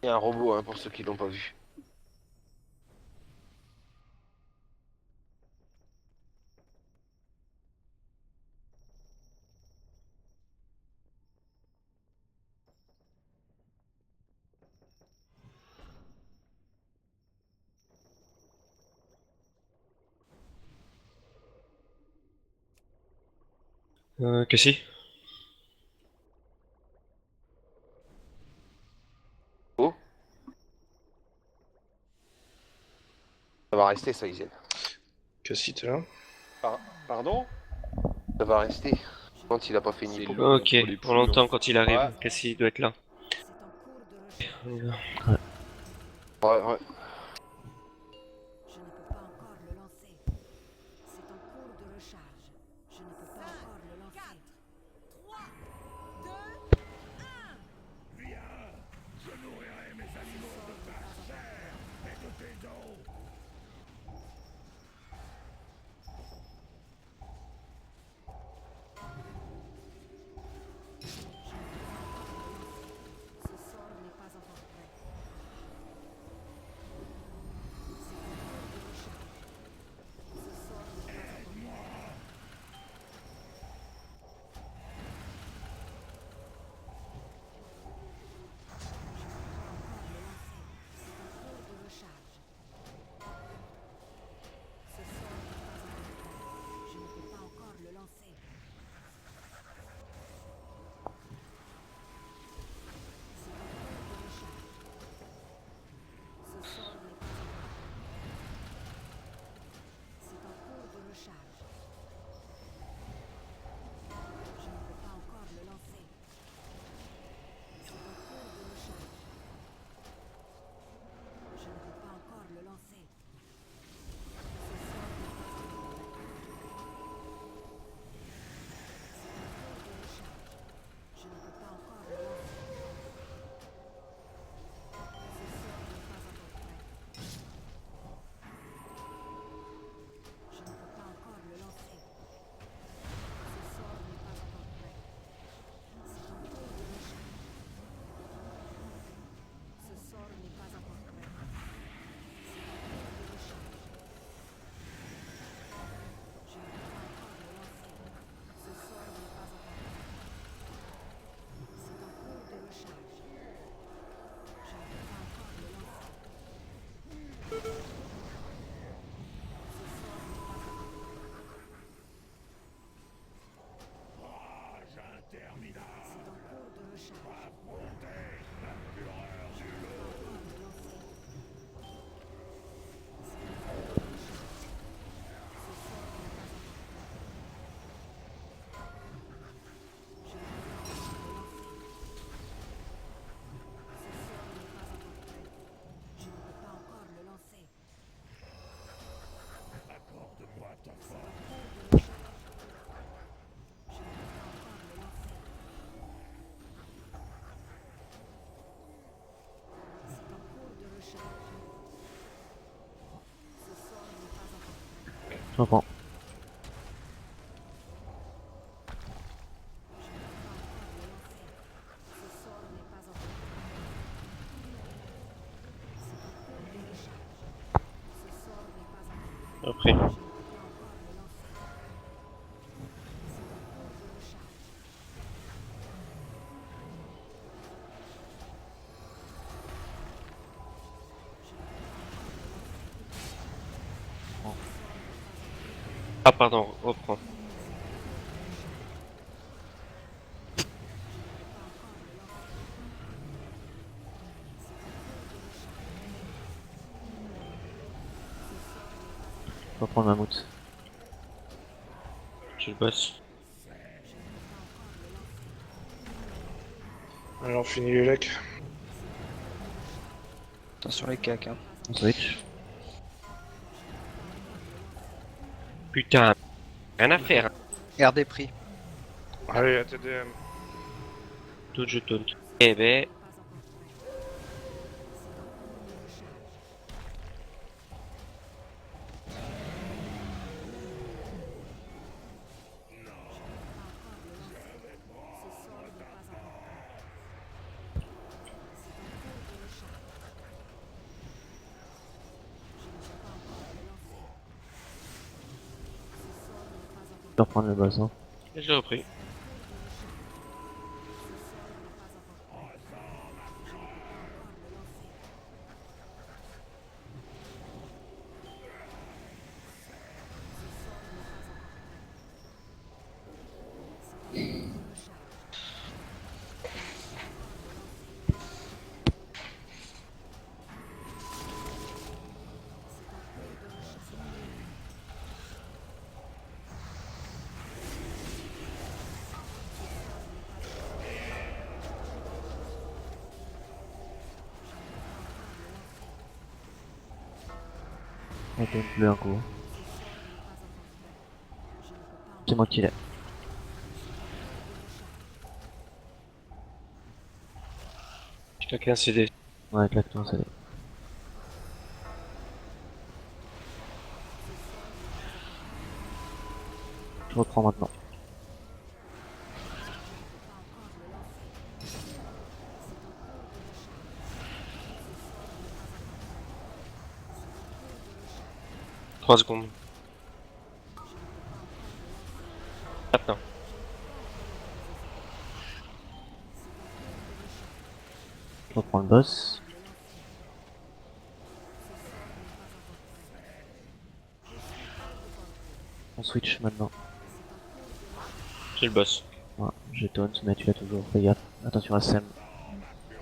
Il y a un robot, hein, pour ceux qui l'ont pas vu. Que si. Oh, ça va rester, ça, Isen. Que si t'es là. Pardon? Ça va rester. Quand il a pas fait une C'est hypo. long Ok, entre les on plumes. l'entend quand il arrive. Ouais. Qu'est-ce qu'il doit être là? C'est en cours de recherche. On y va. Ouais, ouais. Je ne peux pas encore le lancer. C'est en cours de recharge. Je ne peux pas encore le lancer. 3, 2, ce sort n'est pas encore prêt. C'est en cours de recharge. Ce sort n'est pas encore prêt. C'est en cours de recharge. Ce sort n'est pas encore prêt. Je ne peux pas encore le lancer. C'est en cours de recharge. Ce sort n'est pas encore prêt. C'est en cours de recharge. Je ne peux pas encore le lancer. C'est en cours de recharge. Je ne peux pas encore le lancer. Ce sort n'est pas encore prêt. C'est en cours de recharge. Je ne peux pas encore le lancer. Ce sort n'est pas encore prêt. Je ne peux pas encore le lancer. Ce sort n'est pas encore prêt. C'est en cours de recharge. Ce sort n'est pas encore prêt. C'est en cours de recharge. Je ne peux pas encore le lancer. Ce sort n'est pas encore prêt. C'est en cours de recharge. Je ne peux pas encore le lancer. Ce sort n'est pas encore prêt. C'est en cours de recharge. Je ne peux pas encore le lancer. C'est en cours de recharge. Ce sort n'est pas encore prêt. Je ne peux pas encore le lancer. Ce sort n'est pas encore prêt. Je ne peux pas encore le lancer. C'est en cours de recharge. Je ne peux pas encore le lancer. C'est en cours de recharge. Ce sort n'est pas encore prêt. Je reprends. Je ne peux pas encore le lancer. Ce sort n'est pas encore prêt. C'est en cours de recharge. Ce sort n'est pas encore prêt. Après. Je ne peux pas encore le lancer. C'est en cours de recharge. Je ne peux pas encore le lancer. Ce sort n'est pas encore prêt. Ah, pardon, reprends. Je ne peux pas encore le lancer. C'est en cours de recharge. Ce sort n'est pas encore Je prêt. reprends le mammouth. Je le bosse. Je ne peux pas encore le lancer. Alors, on finit les lecs. Attention les cacs, hein. On switch. Putain, rien à faire. RD pris. Allez, ATDM. Tout je taunt. Eh ben, Pas encore prêt. C'est en cours de recharge. Je ne peux pas encore le lancer. Ce sort n'est pas encore prêt. C'est en cours de recharge. Je vais reprendre le boss, hein. Et je l'ai repris. On tombe bleu un coup. C'est moi qui l'ai. Je claque un CD. Ouais, claque-toi, ça l'est. Je reprends maintenant. Trois secondes. Maintenant. Je reprends le boss. On switch maintenant. C'est le boss. Ouais, je taunt, mais tu l'as toujours. Fais gaffe. Attention à Sam.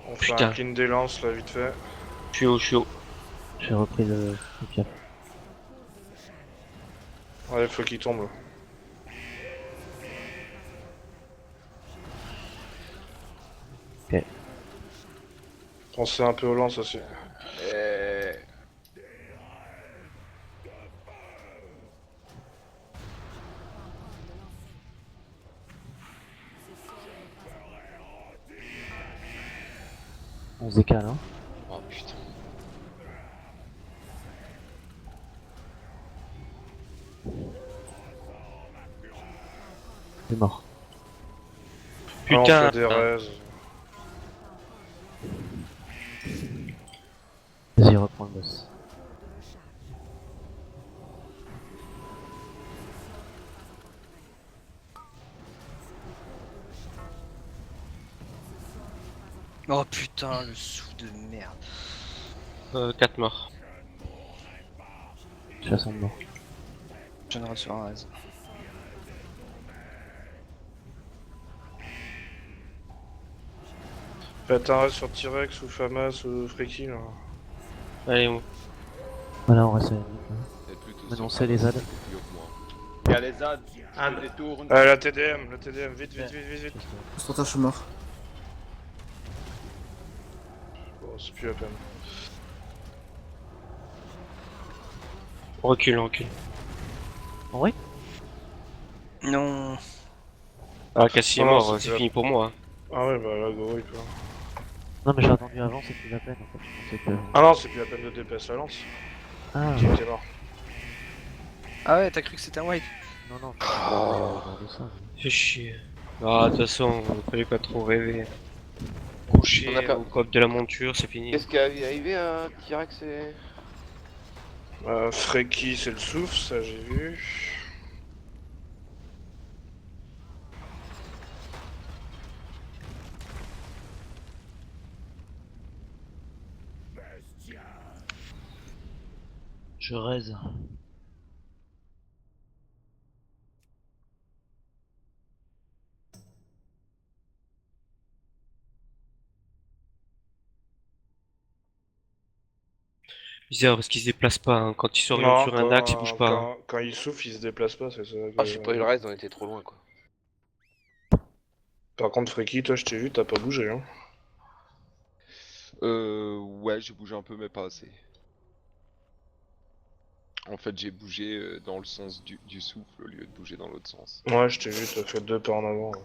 On fait Putain. un clean des lances là, vite fait. Je suis haut, je suis haut. J'ai repris le piaf. Ouais, faut qu'il tombe là. Ok. Pensez un peu aux lances aussi. On se décale, hein. Oh putain. C'est mort. Ah, on Putain. fait des raises. Vas-y, reprends le boss. Oh putain, le sou de merde. 4 morts. Chassons de mort. Je viens de recevoir un raise. Faites un raise sur T-Rex ou Famas ou Freaky là. Allez, on. Voilà, on reste à la limite, là. Être plutôt Maintenant, sur c'est les Famas, ZAD. c'était plus haut que moi. Il y a les ZAD, je détourne. La TDM, vite, vite, vite, vite, vite. Constantin, je suis mort. Bon, c'est plus la peine. On recule, on recule. En vrai? Non. Ah, Cassie est Non, mort, c'est c'est la- fini pour moi. Ah ouais, bah là, gros, il peut. Non, mais j'ai entendu avant, c'est plus la peine, en fait. Je pensais que... Ah non, c'est plus la peine de DPS la lance. Ah, Qui était mort. Ah ouais, t'as cru que c'était un white? non, non, je pensais de ça. Fais chier. Ah, de toute façon, fallait pas trop rêver. Coucher On a pas- au cop de la monture, c'est fini. Qu'est-ce qui est arrivé à T-Rex et... Freaky, c'est le souffle, ça j'ai vu. Je raise. Bizarre parce qu'ils se déplacent pas, hein. Quand ils s'orientent sur un axe, ils bougent pas, hein. Quand il souffle, il se déplace pas, c'est ça. Ah, j'ai pas eu le reste, on était trop loin quoi. Par contre, Freaky, toi je t'ai vu, t'as pas bougé, hein. Ouais, j'ai bougé un peu, mais pas assez. En fait, j'ai bougé dans le sens du souffle au lieu de bouger dans l'autre sens. Ouais, je t'ai vu, t'as fait 2 pas en avant. Ouais.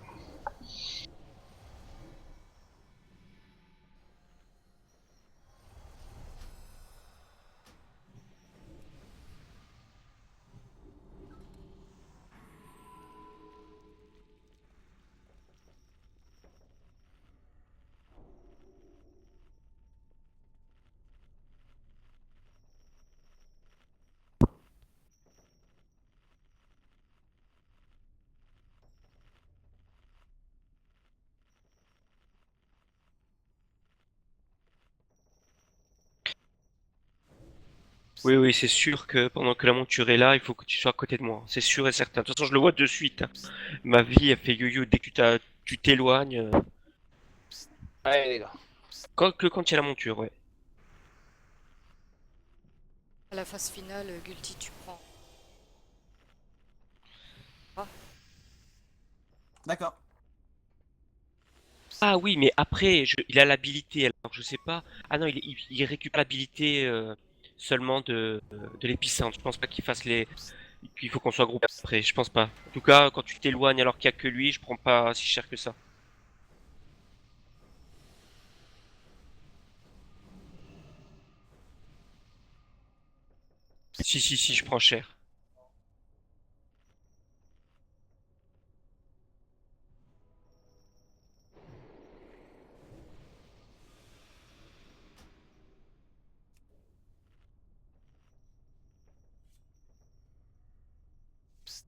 Oui, oui, c'est sûr que pendant que la monture est là, il faut que tu sois à côté de moi. C'est sûr et certain. De toute façon, je le vois de suite, hein. Ma vie, elle fait yo-yo dès que tu t'éloignes. Allez les gars. Quand il y a la monture, ouais. À la phase finale, Gulti, tu prends. D'accord. Ah oui, mais après, il a l'habilité, alors je sais pas. Ah non, il récupère l'habilité seulement de l'épicentre. Je pense pas qu'il fasse les. Qu'il faut qu'on soit groupé après, je pense pas. En tout cas, quand tu t'éloignes alors qu'il y a que lui, je prends pas si cher que ça. Si, si, si, je prends cher.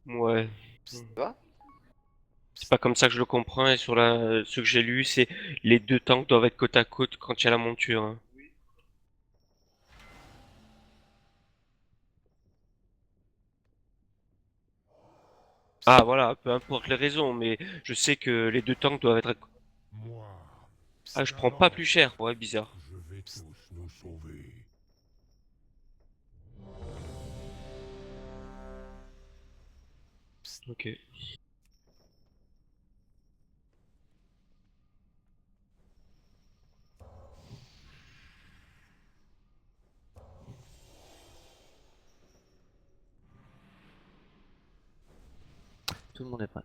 Ouais. Ça va? C'est pas comme ça que je le comprends, et sur ce que j'ai lu, c'est les deux tanks doivent être côte à côte quand il y a la monture, hein. Ah voilà, peu importe les raisons, mais je sais que les deux tanks doivent être. Ah, je prends pas plus cher, ouais, bizarre. Je vais tous nous sauver. Ok. Tout le monde est prêt.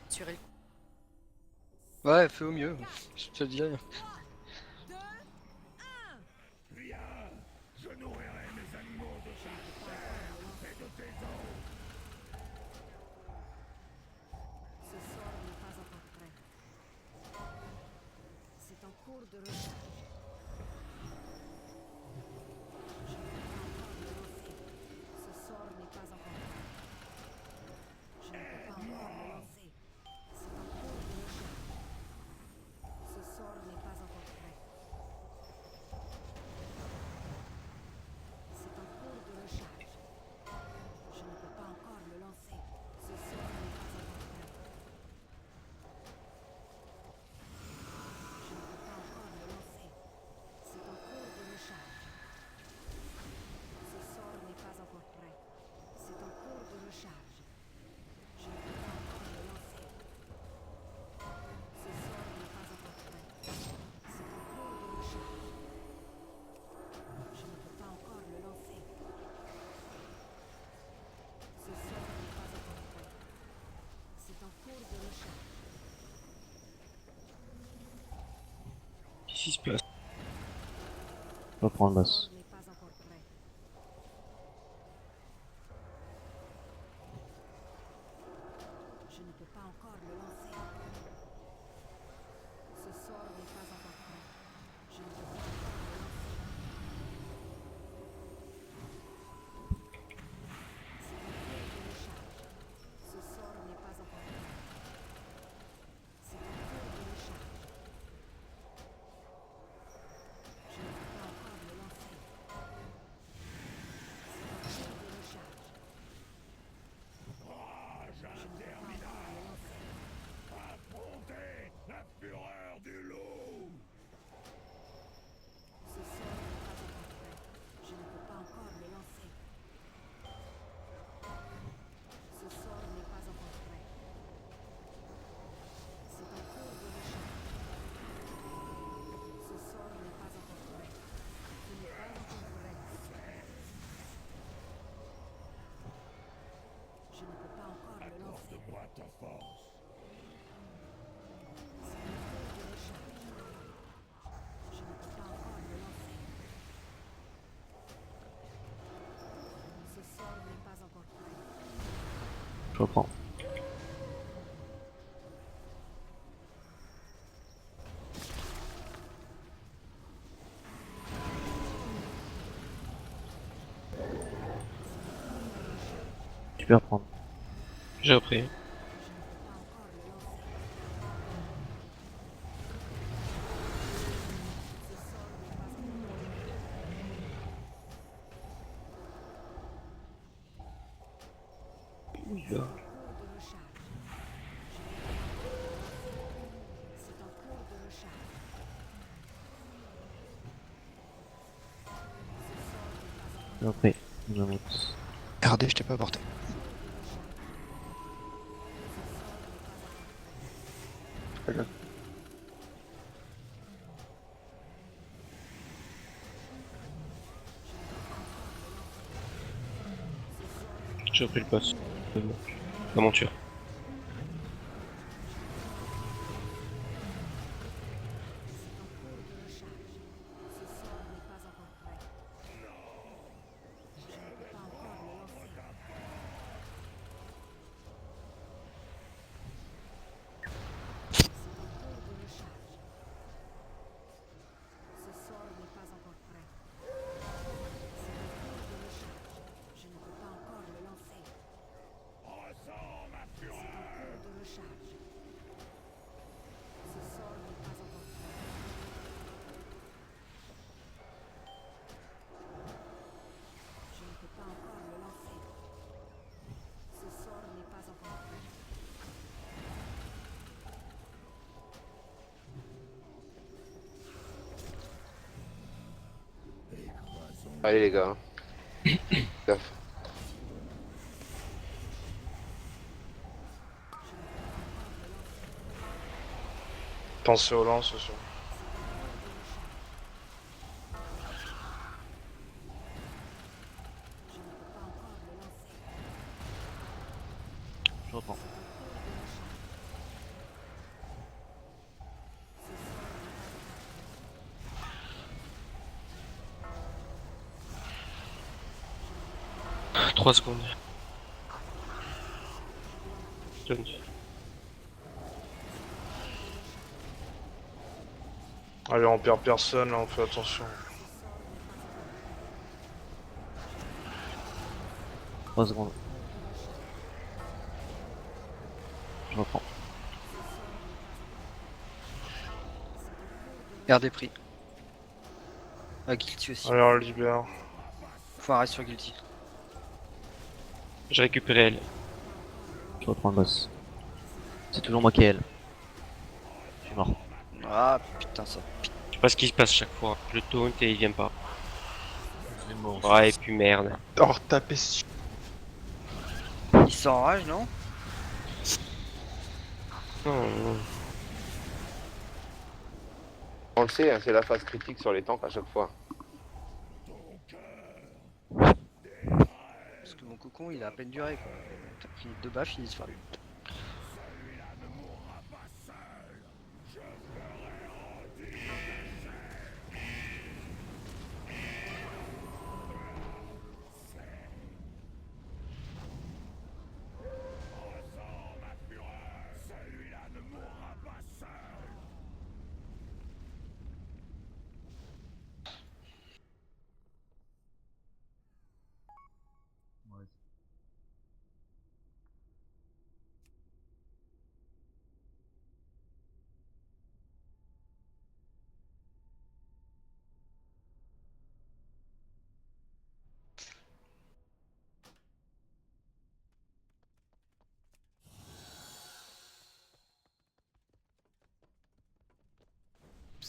Sur le Ouais, fais au mieux. Je te dis rien. Je nourrirai mes animaux de chaque terre et de tes eaux. Ce sort n'est pas encore prêt. C'est en cours de recharge. Je ne peux pas encore le lancer. Ce sort n'est pas encore prêt. Je ne peux pas encore le lancer. C'est en cours de recharge. Ce sort n'est pas encore prêt. C'est en cours de recharge. Je ne peux pas encore le lancer. Ce sort n'est pas encore prêt. Je ne peux pas encore le lancer. C'est en cours de recharge. Ce sort n'est pas encore prêt. C'est en cours de recharge. Je ne peux pas encore le lancer. Ce sort n'est pas encore prêt. C'est en cours de recharge. Je ne peux pas encore le lancer. Ce sort n'est pas encore prêt. C'est en cours de recharge. Qu'est-ce qui se passe? Je reprends le Ce boss. sort n'est pas encore prêt. Je ne peux pas encore le lancer. Ce sort n'est pas encore prêt. Je ne peux pas encore le lancer. C'est en cours de recharge. Ce sort n'est pas encore prêt. C'est en cours de recharge. Je ne peux pas encore le lancer. C'est en cours de recharge. Je ne peux pas encore le lancer. Affrontez la fureur du loup. Ce sort n'est pas encore prêt. Je ne peux pas encore le lancer. Ce sort n'est pas encore prêt. C'est en cours de recharge. Ce sort n'est pas encore prêt. Ce n'est pas encore prêt. Je ne peux pas encore le lancer. Accorde-moi ta force. C'est en cours de recharge. Je ne peux pas encore le lancer. Ce sort n'est pas encore prêt. Je reprends. Tu peux reprendre. J'ai repris. Je ne peux pas encore le lancer. Ce Où il va? cours de recharge. C'est en cours de recharge. Après, on monte. RD, je t'ai pas apporté. J'ai repris le poste. La monture. Ce sort n'est pas encore prêt. C'est en cours de recharge. Je ne peux pas encore le lancer. Ressens ma C'est en cours de recharge. Ce sort n'est pas encore prêt. Je ne peux pas encore le lancer. Ce sort n'est pas encore prêt. Allez les gars. Gaffe. Pensez au lance aussi. Je reprends. Ah, 3 secondes. Donne. Allez, on perd personne, là, on fait attention. 3 secondes. Je reprends. RD pris. Ah, Guilty aussi. Allez, on le libère. Faut arrêter sur Guilty. J'ai récupéré elle. Je reprends le boss. C'est toujours moi qui ai elle. Je suis mort. Ah putain, ça. Je sais pas ce qui se passe chaque fois. Je le taunt et il vient pas. Ouais, et puis merde. Oh, tapez sur. Il s'enrage, non? Non, non. On le sait, hein, c'est la phase critique sur les tanks à chaque fois. Parce que mon cocon, il a à peine duré, quoi. T'as pris 2 baffes, il disparaît.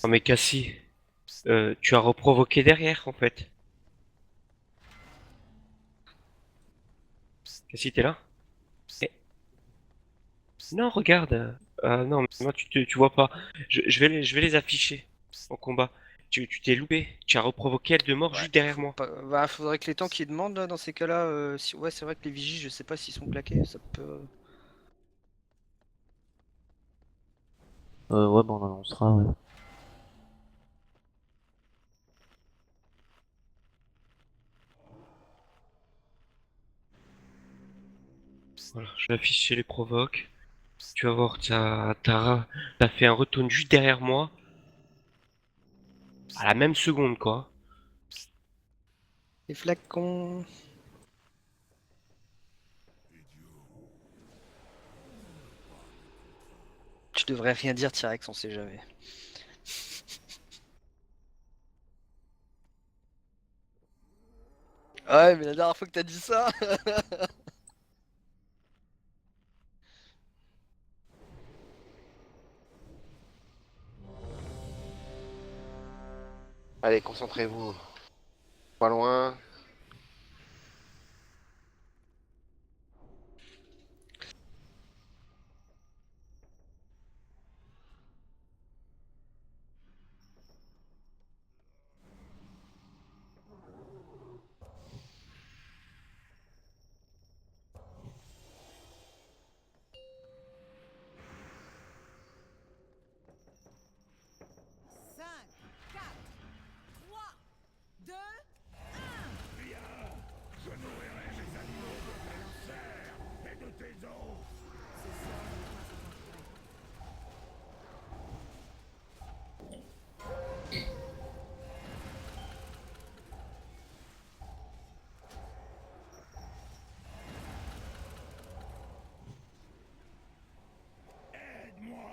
Non mais Cassie, tu as reprovoqué derrière en fait. Cassie, t'es là? Eh. Non, regarde. Non, mais moi tu vois pas. Je vais les afficher en combat. Tu t'es loupé. Tu as reprovoqué elle de mort Ouais, juste derrière moi. Bah, faudrait que les tanks qui demandent là, dans ces cas-là. Ouais, c'est vrai que les vigies, je sais pas s'ils sont claqués. Ça peut. Ouais, bah on annoncera, ouais. Voilà, je vais afficher les provoques. Tu vas voir, t'as fait un retourne juste derrière moi. À la même seconde, quoi. Les flacons. Tu devrais rien dire, T-Rex, on sait jamais. Ouais, mais la dernière fois que t'as dit ça. Allez, concentrez-vous. Pas loin. Cinq, 4, 3, 2, Je nourrirai mes animaux de ta chair et de tes os. Aide-moi.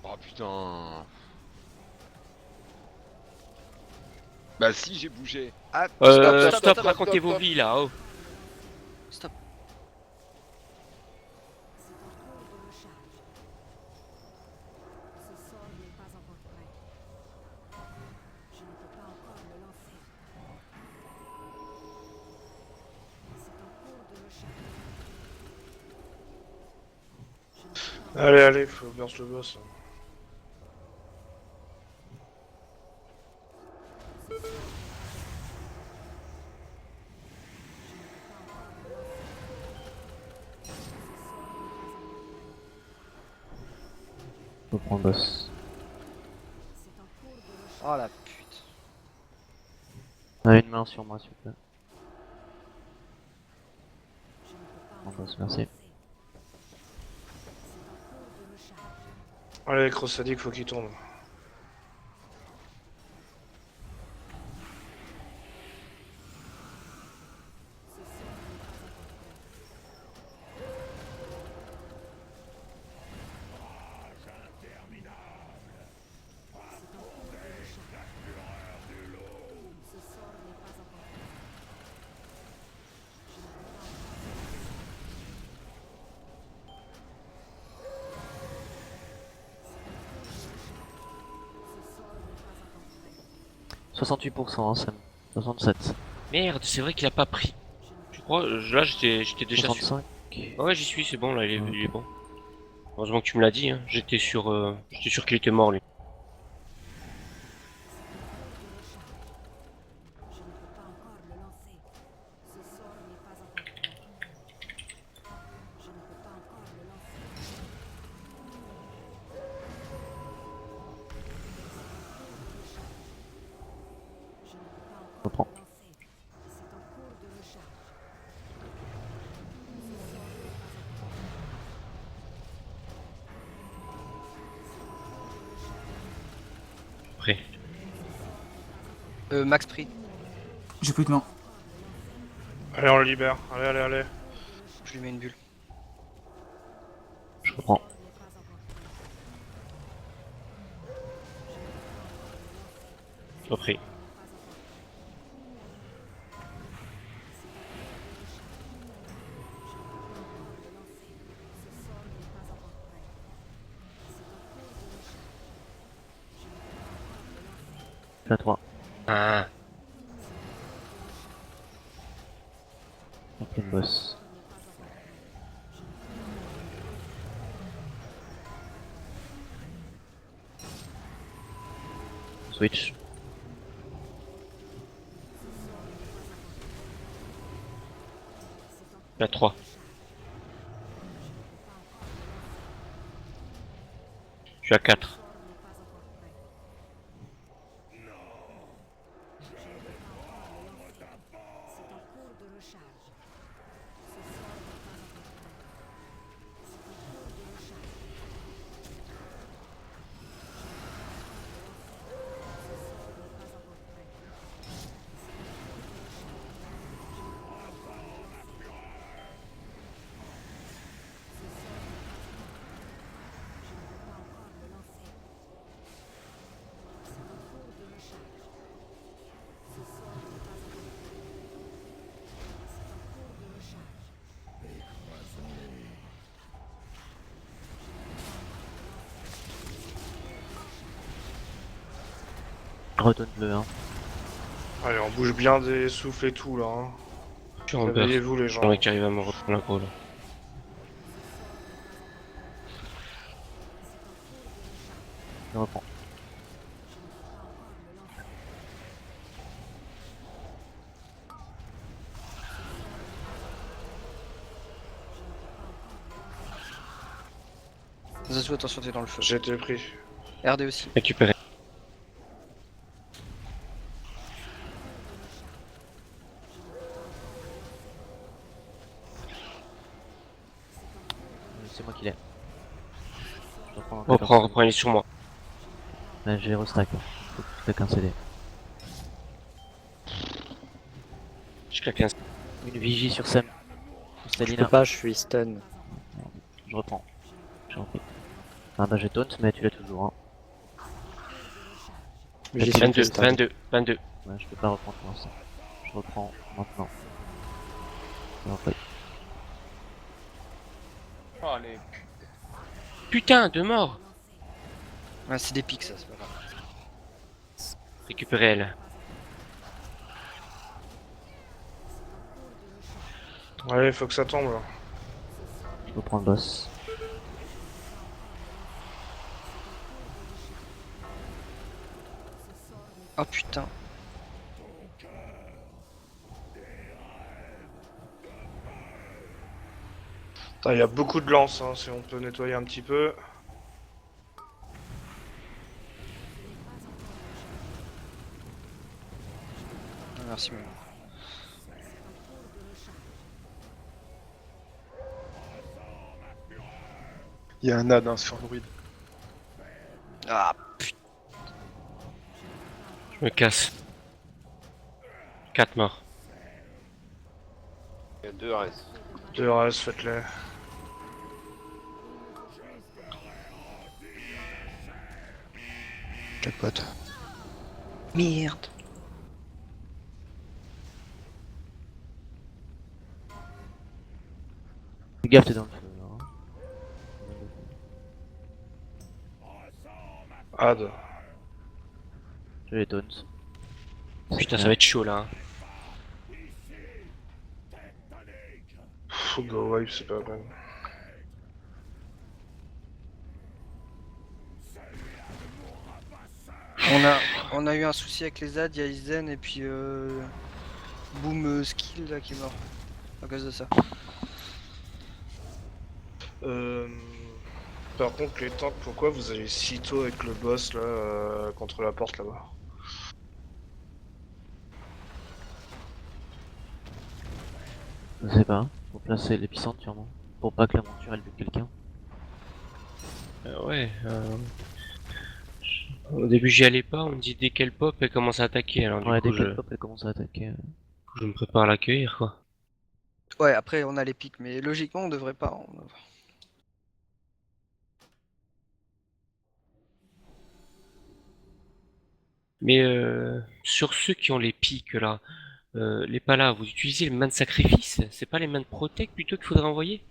Oh putain. Bah si, j'ai bougé. Ah, Stop, racontez vos vies là. Oh. Stop. c'est en cours de recharge. Ce sort n'est pas encore prêt. Je ne peux pas encore le lancer. C'est en cours de recharge. Je ne peux pas Allez, allez, faut burst le boss. Je reprends le boss. C'est en cours de recharge. Oh la pute. Ah, une main sur moi, s'il vous plaît. Je ne peux pas Bon, encore boss, le merci. lancer. C'est en cours de recharge. Allez, Cross Sadique, faut qu'il tourne. Ce sort n'est pas encore prêt. Je ne peux pas Ce sort n'est pas encore prêt. 68%, hein, Sam. 67. Merde, c'est vrai qu'il a pas pris. Je crois, là j'étais déjà sûr. 65. Ah ouais, j'y suis, c'est bon là, il est bon. Heureusement que tu me l'as dit, hein. J'étais sûr qu'il était mort lui. Je ne peux pas encore le lancer. Ce sort n'est pas encore prêt. Je ne peux pas encore le lancer. Je ne peux pas encore Reprends. le lancer. C'est en cours de recharge. Après. Max prix. J'ai plus de main. Allez, on le libère. Allez, allez, allez. Je lui mets une bulle. Je reprends. Après. Je suis à 3. Ah. Donc, une boss. Switch. La 3. Je suis à 4. Retourne bleu, hein. Allez, on bouge bien des souffles et tout là. Hein. Je suis en beurre. Réveillez-vous les gens. J'aimerais qu'il arrive à me reprendre l'aggro là. Je reprends. Zazu, attention, t'es dans le feu. J'ai été pris. RD aussi. Récupérer. C'est moi qui l'ai. Je reprends dans Reprends, il est sur moi. Ouais, j'ai restack. Faut que quelqu'un céder. Je claque un. Une vigie sur Sam. Sur Je Stalina. peux pas, je suis stun. Je reprends. J'ai repris. Ah bah j'ai taunt, mais tu l'as toujours. Hein. J'ai 22, stun. 22, 22. Ouais, je peux pas reprendre pour l'instant. Je reprends maintenant. J'ai repris. Oh, les... Putain, deux morts. Ouais, c'est des pics ça, c'est pas grave. Récupérer elle. Ouais, faut que ça tombe là. Je reprends le boss. Oh putain. Il y a beaucoup de lances, hein, si on peut nettoyer un petit peu. Ah, merci, mais... Il y a un âne sur le druide. Ah putain. Je me casse. 4 morts. Il y a 2 RS. 2 RS, faites-les. Capote. Merde. Fais gaffe, t'es dans le feu. Hein. Ad. J'ai les taunts. Putain, ça va être chaud là. Hein. Pff, go wipe, c'est pas la peine. On a eu un souci avec les ZAD, il y a Isen et puis Boom Skill là qui est mort. À cause de ça. Par contre, les tanks, pourquoi vous allez si tôt avec le boss là contre la porte là-bas? Je sais pas. Faut placer l'épicentre sûrement. Pour pas que la monture elle bute quelqu'un. Ouais. Au début j'y allais pas, on me dit dès qu'elle pop elle commence à attaquer. Alors du Ouais, coup dès qu'elle pop elle commence à attaquer. je me prépare à l'accueillir quoi. Ouais, après on a les pics, mais logiquement on devrait pas. Mais sur ceux qui ont les pics là, les palas, vous utilisez les mains de sacrifice? C'est pas les mains de protect plutôt qu'il faudrait envoyer?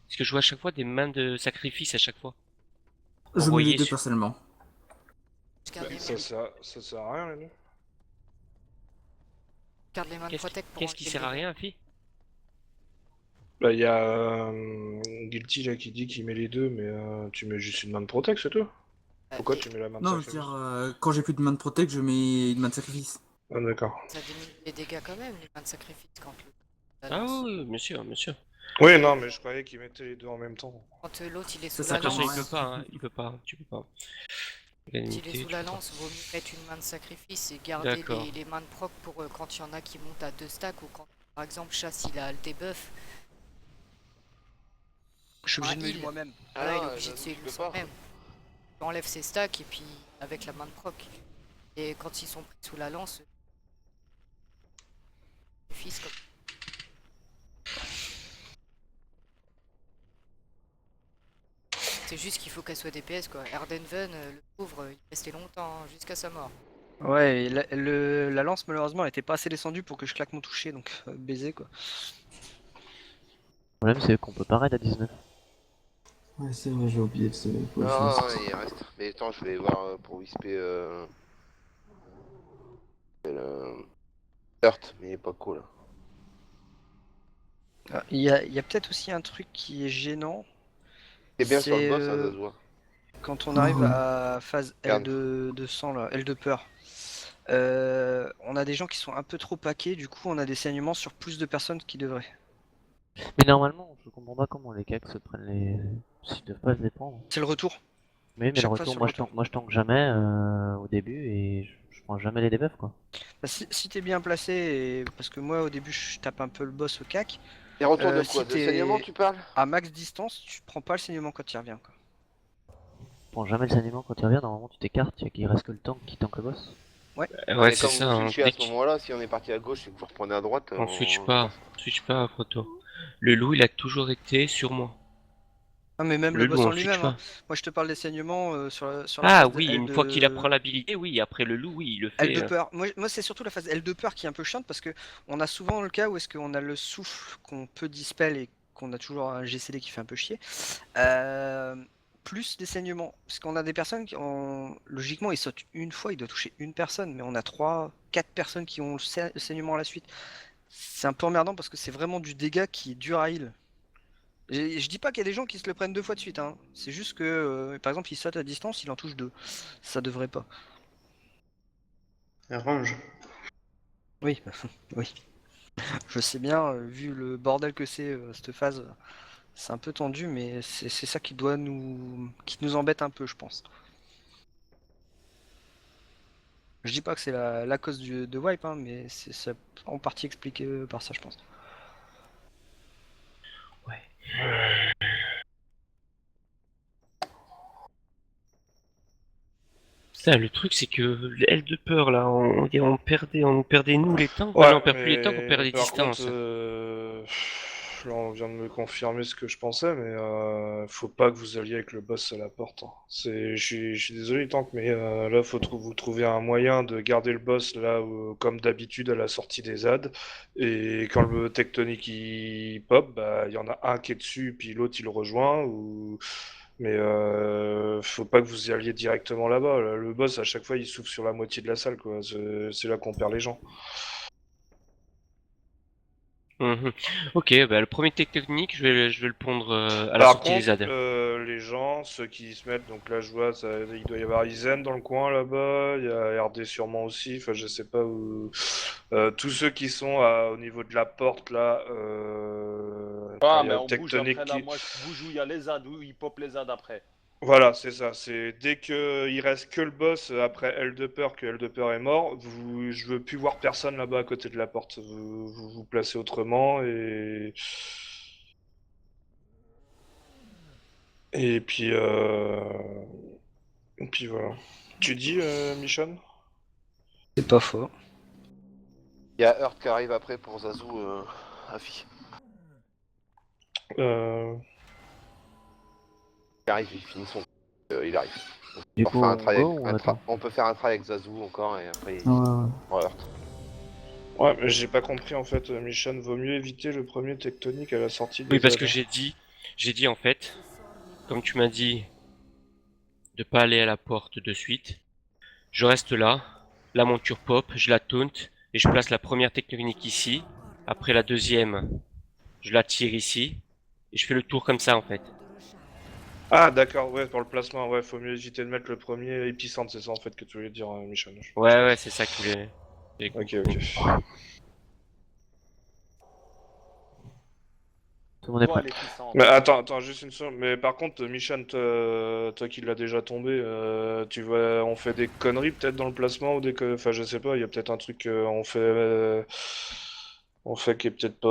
Parce que je vois à chaque fois des mains de sacrifice à chaque fois. Je mets Envoyer les deux sur- personnellement. Je garde, Ça sert à rien les deux. garde les mains de protect pour Qu'est-ce qui enlever sert les à rien, fille? Bah y a Guilty là qui dit qu'il met les deux, mais tu mets juste une main de protect, c'est tout. Pourquoi tu mets la main de Non, je veux sacrifice? dire, quand j'ai plus de main de protect, je mets une main de sacrifice. Ah d'accord. Ça diminue les dégâts quand même, les mains de sacrifice quand le... la Ah lance. oui, bien sûr, bien sûr. Oui, non, mais je croyais qu'il mettait les deux en même temps. Quand l'autre il est Ça sous sert la De toute façon, lance, il peut pas, hein, il peut pas, tu peux pas. quand il est L'unité, sous tu la peux pas. lance, vaut mieux mettre une main de sacrifice et garder D'accord. les mains de proc pour quand il y en a qui montent à 2 stacks ou quand par exemple chasse il a le debuff. Je suis obligé de Un me heal heal. moi-même. Ah Là il est non, obligé de se tu heal peux pas. soi-même. Tu enlèves ses stacks et puis avec la main de proc. Et quand ils sont pris sous la lance, fils comme c'est juste qu'il faut qu'elle soit DPS quoi. Erdenven, le pauvre, il restait longtemps hein, jusqu'à sa mort. Ouais, et la lance malheureusement elle était pas assez descendue pour que je claque mon toucher, donc baiser quoi. Le problème c'est qu'on peut pas raid à 19. Ouais, c'est vrai, j'ai oublié de se Non, il reste. Mais attends, je vais voir pour whisper. C'est le Hurt, mais il est pas cool. Ah, il y a peut-être aussi un truc qui est gênant. C'est bien sur le C'est, boss, hein, ça se voit. quand on arrive Mhm. à phase Regarde. L de sang, là, L de peur. On a des gens qui sont un peu trop paqués, du coup on a des saignements sur plus de personnes qui devraient. Mais normalement, je comprends pas comment les cacs se prennent les. S'ils doivent pas se défendre. C'est le retour. Mais le Chaque fois retour, sur moi, le retour. moi je tank jamais au début et je prends jamais les debuffs quoi. Bah, si t'es bien placé, parce que moi au début je tape un peu le boss au cac, Et retour de si quoi? De t'es- saignement, tu parles? à max distance, tu prends pas le saignement quand il revient. Quoi. Je prends jamais le saignement quand il revient, normalement tu t'écartes, il reste que le tank qui tank le boss. Ouais, Mais c'est comme ça. vous Hein. switchez à Dès ce moment-là, si on est parti à gauche et que vous reprenez à droite, qu'on switch pas, Proto. Le loup, il a toujours été sur moi. Ah mais même Le le loup, boss en on switch lui-même, hein. pas. Moi je te parle des saignements sur la Ah phase de oui, L une de... fois qu'il apprend l'habilité, oui. Après le loup, oui, il le L fait. de peur. Moi c'est surtout la phase L de peur qui est un peu chiante parce que on a souvent le cas où est-ce qu'on a le souffle qu'on peut dispel et qu'on a toujours un GCD qui fait un peu chier. Plus des saignements. Parce qu'on a des personnes qui ont... Logiquement ils sautent une fois, il doit toucher une personne, mais on a 3-4 personnes qui ont le saignement à la suite. C'est un peu emmerdant parce que c'est vraiment du dégât qui est dur à heal. Je dis pas qu'il y a des gens qui se le prennent 2 fois de suite, hein. C'est juste que, par exemple, il saute à distance, il en touche 2. Ça devrait pas. Range. Oui, oui. Je sais bien, vu le bordel que c'est cette phase, c'est un peu tendu, mais c'est ça qui nous embête un peu, je pense. Je dis pas que c'est la cause de wipe, hein, mais c'est ça en partie expliqué par ça, je pense. Putain, le truc, c'est que l'aile de peur, là, on perdait nous les tanks. Ouais, Ah non, on perd plus les tanks, on perd les par distances. contre, là on vient de me confirmer ce que je pensais, mais faut pas que vous alliez avec le boss à la porte. Hein. Je suis désolé Tank, mais là faut vous trouver un moyen de garder le boss là comme d'habitude à la sortie des ZAD, et quand le tectonique il pop, bah il y en a un qui est dessus, puis l'autre il le rejoint, ou... Mais faut pas que vous y alliez directement là-bas. Là, le boss à chaque fois il souffle sur la moitié de la salle, quoi. C'est là qu'on perd les gens. Mhm. Ok, bah, le premier tectonique, je vais le pondre à la Par sortie des contre, ZAD. les gens, ceux qui se mettent, donc là je vois, il doit y avoir Izen dans le coin là-bas, il y a RD sûrement aussi, enfin je sais pas où. Tous ceux qui sont au niveau de la porte là, Ah, il y mais a on bouge Tectonic après là. qui. Moi, je bouge où il y a les ZAD, où il pop les ZAD après. Voilà, c'est ça, c'est dès que il reste que le boss après Eldeper, que Eldeper est mort, je veux plus voir personne là-bas à côté de la porte. Vous placez autrement et. Et puis, et puis voilà. Tu dis, Michon? C'est pas faux. Il y a Hurt qui arrive après pour Zazu Afi. Il arrive, il finit son. Il arrive. Du On, coup, refait on un travail go ou on attend? on peut faire un travail avec Zazu encore et après il Ouais. prend Hurt. Ouais, mais j'ai pas compris en fait, Michon, vaut mieux éviter le premier tectonique à la sortie des Oui, parce ZAD, que hein. j'ai dit en fait, comme tu m'as dit de pas aller à la porte de suite, je reste là, la monture pop, je la taunt, et je place la première tectonique ici, après la deuxième, je la tire ici, et je fais le tour comme ça en fait. Ah, d'accord, ouais, pour le placement, ouais, faut mieux éviter de mettre le premier épicentre, c'est ça en fait que tu voulais dire, Michon. Ouais, c'est ça que je voulais. Ok, ok. Tout le monde est Toi, prêt. l'épicentre. Mais attends, juste une seconde. Mais par contre, Michon, toi qui l'as déjà tombé, tu vois, on fait des conneries peut-être dans le placement ou enfin, je sais pas, il y a peut-être un truc on fait qui est peut-être pas.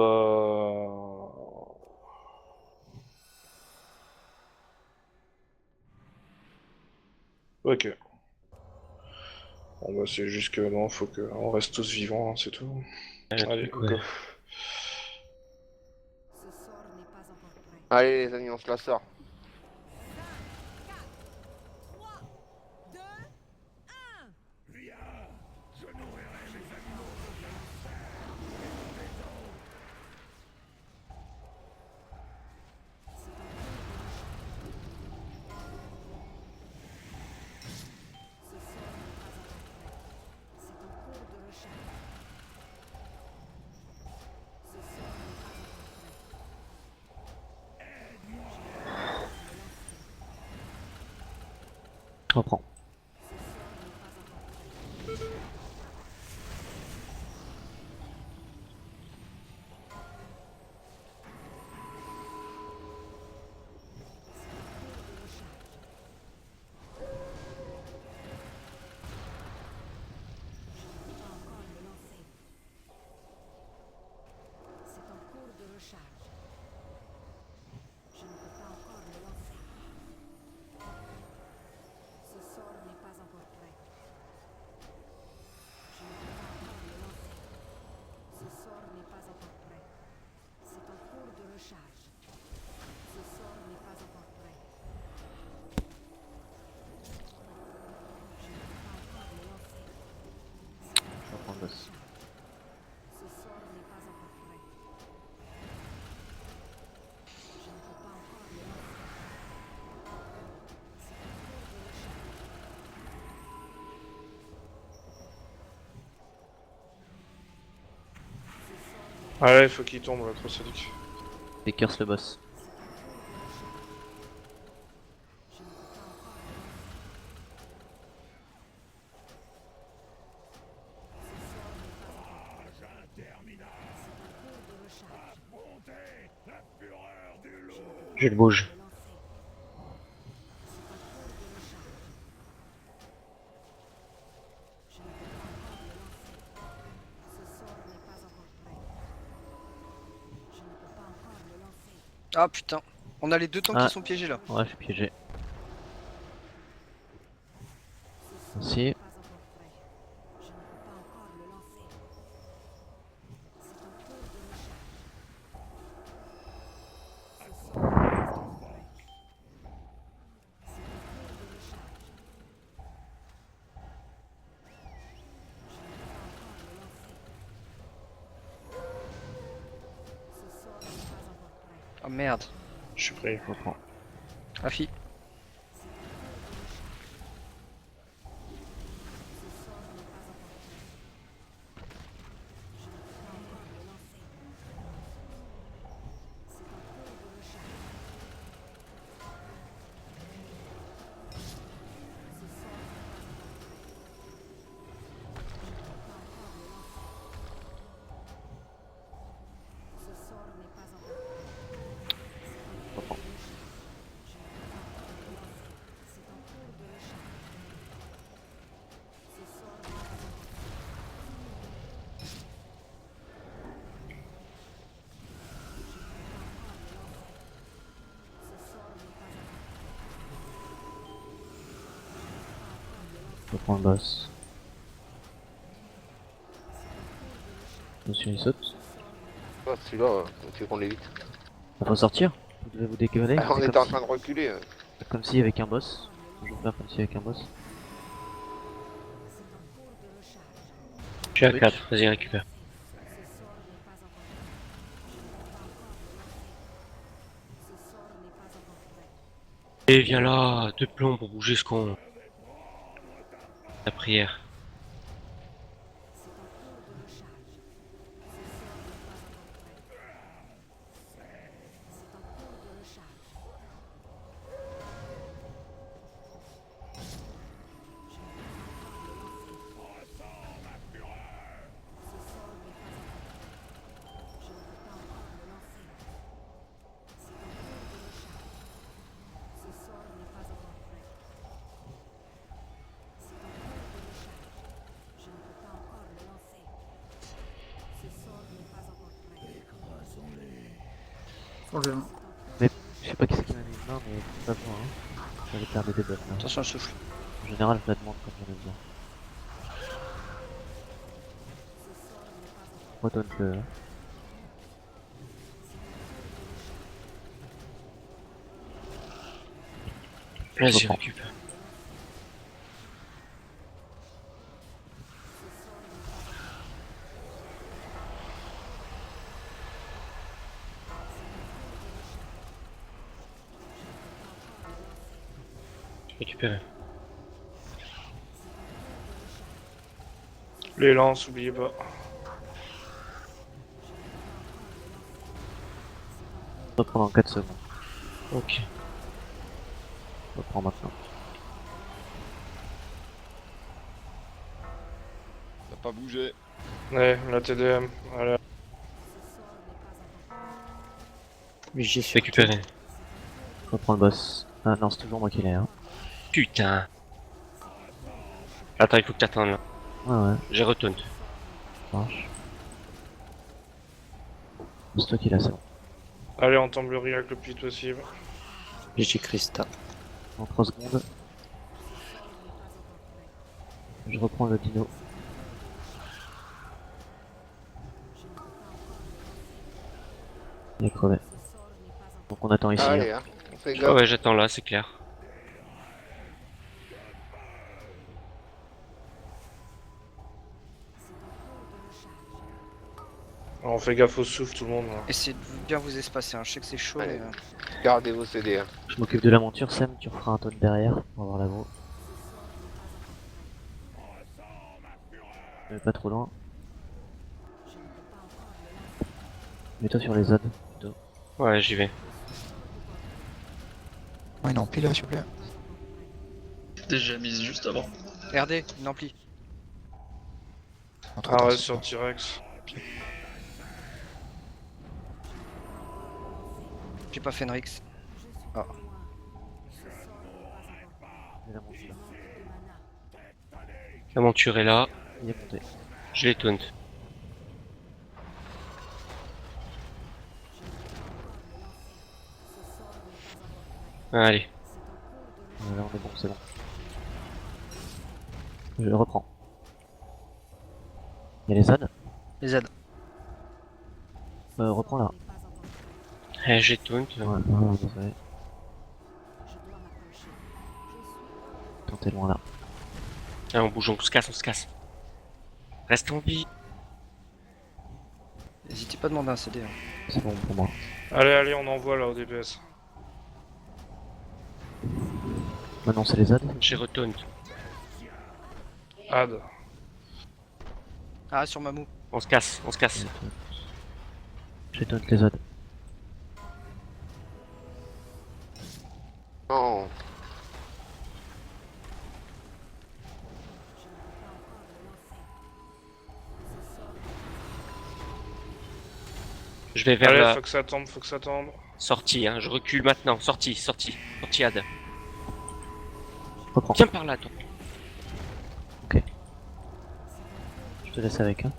Ok. Bon bah c'est juste que non, faut qu'on reste tous vivants, hein, c'est tout. Allez, Truc, ouais. go. Ce sort n'est pas encore prêt. Allez les amis, on se la sort. 3, 2, 1. Viens, je nourrirai mes animaux de cancer. Ce sort n'est pas encore prêt. C'est en cours de recharge. Reprends. C'est en cours de recharge. Je ne peux pas encore le lancer. Ce sort n'est pas encore prêt. Je ne peux pas encore le lancer. Ce sort n'est pas encore prêt. C'est en cours de recharge. Ce sort n'est pas encore prêt. Je ne peux pas encore le lancer. Je reprends le boss. Ce sort n'est pas encore prêt. Je ne peux pas encore le lancer. C'est en cours de recharge. Allez, faut qu'il tombe l'autre sadique. Et curse le boss. Je le bouge. Ah putain, on a les deux tanks Ah. qui sont piégés là. Ouais, je suis piégé. Merci. Oh merde, Je suis pris. Je reprends. Afi. Je reprends le boss. Attention, il saute. Ah, celui-là, il faut qu'on l'évite. Il faut sortir. Vous devez vous décaler. Ah, on C'est était comme en si- train de reculer. Comme si avec un boss. Toujours faire comme si avec un boss. Je suis à Oui. 4, vas-y récupère. Et viens là, deux plombs pour bouger ce con. La prière. Faut le- Je sais pas qui c'est qui m'a mis une main, mais pas besoin. Hein. J'avais perdu des buffs là. Attention, le souffle. En général, je la demande quand j'en ai besoin. Redonne-le. Hein. Vas-y reprends. récupère. Récupérer. Les lances, oubliez pas. Reprends dans 4 secondes. Ok. Reprends maintenant. pas bouger. Ouais, la TDM. Allez. J'y suis. Récupérer. Je reprends le boss. Ah non, c'est toujours moi qui l'ai. Hein. Putain. Attends, il faut que t'attendes là. Ouais, ouais, J'ai retaunt. ça marche. C'est toi qui l'as, c'est bon. Allez, on tombe le react le plus vite possible. GG Christa. En 3 secondes. Je reprends le dino. Il est crevé. Donc on attend ici. Allez, Hein. hein. On fait Ah gaffe. ouais, j'attends là, c'est clair. Alors, on fait gaffe au souffle, tout le monde. Là. Essayez de bien vous espacer, hein. Je sais que c'est chaud, Allez. mais... Gardez vos CD. Hein. Je m'occupe de la monture, Sam, tu referas un tonne derrière pour avoir l'agro. Pas trop loin. Mets-toi sur les zones plutôt. Ouais, j'y vais. Ouais, non, pile là, s'il vous plaît. Déjà mise juste avant. RD, une ampli. Entre Arrête sur T-Rex. J'ai pas Fenrix. Ah. J'ai la monture. La monture est là. Il est monté. Je l'ai taunt. Allez. Là on est bon, c'est bon. Je le reprends. Il y a les zones. Les aides. Reprends là. Eh, j'ai taunt. Ouais, désolé. Attends, t'es loin là. Ah, on bouge, on se casse, on se casse. Reste en vie. N'hésitez pas à demander un CD. Hein. C'est bon pour moi. Allez, allez, on envoie là au DPS. Maintenant c'est les zones. J'ai retaunt. Ad. Ah, sur Mamou. On se casse, on se casse. J'ai taunt les zones. Non. Je vais vers Allez, la faut que ça tombe, faut que ça tombe. sortie, hein. Je recule maintenant. Sortie, sortie. Sortie Ad. Reprends. Viens par là, toi. Je te laisse avec. Hein.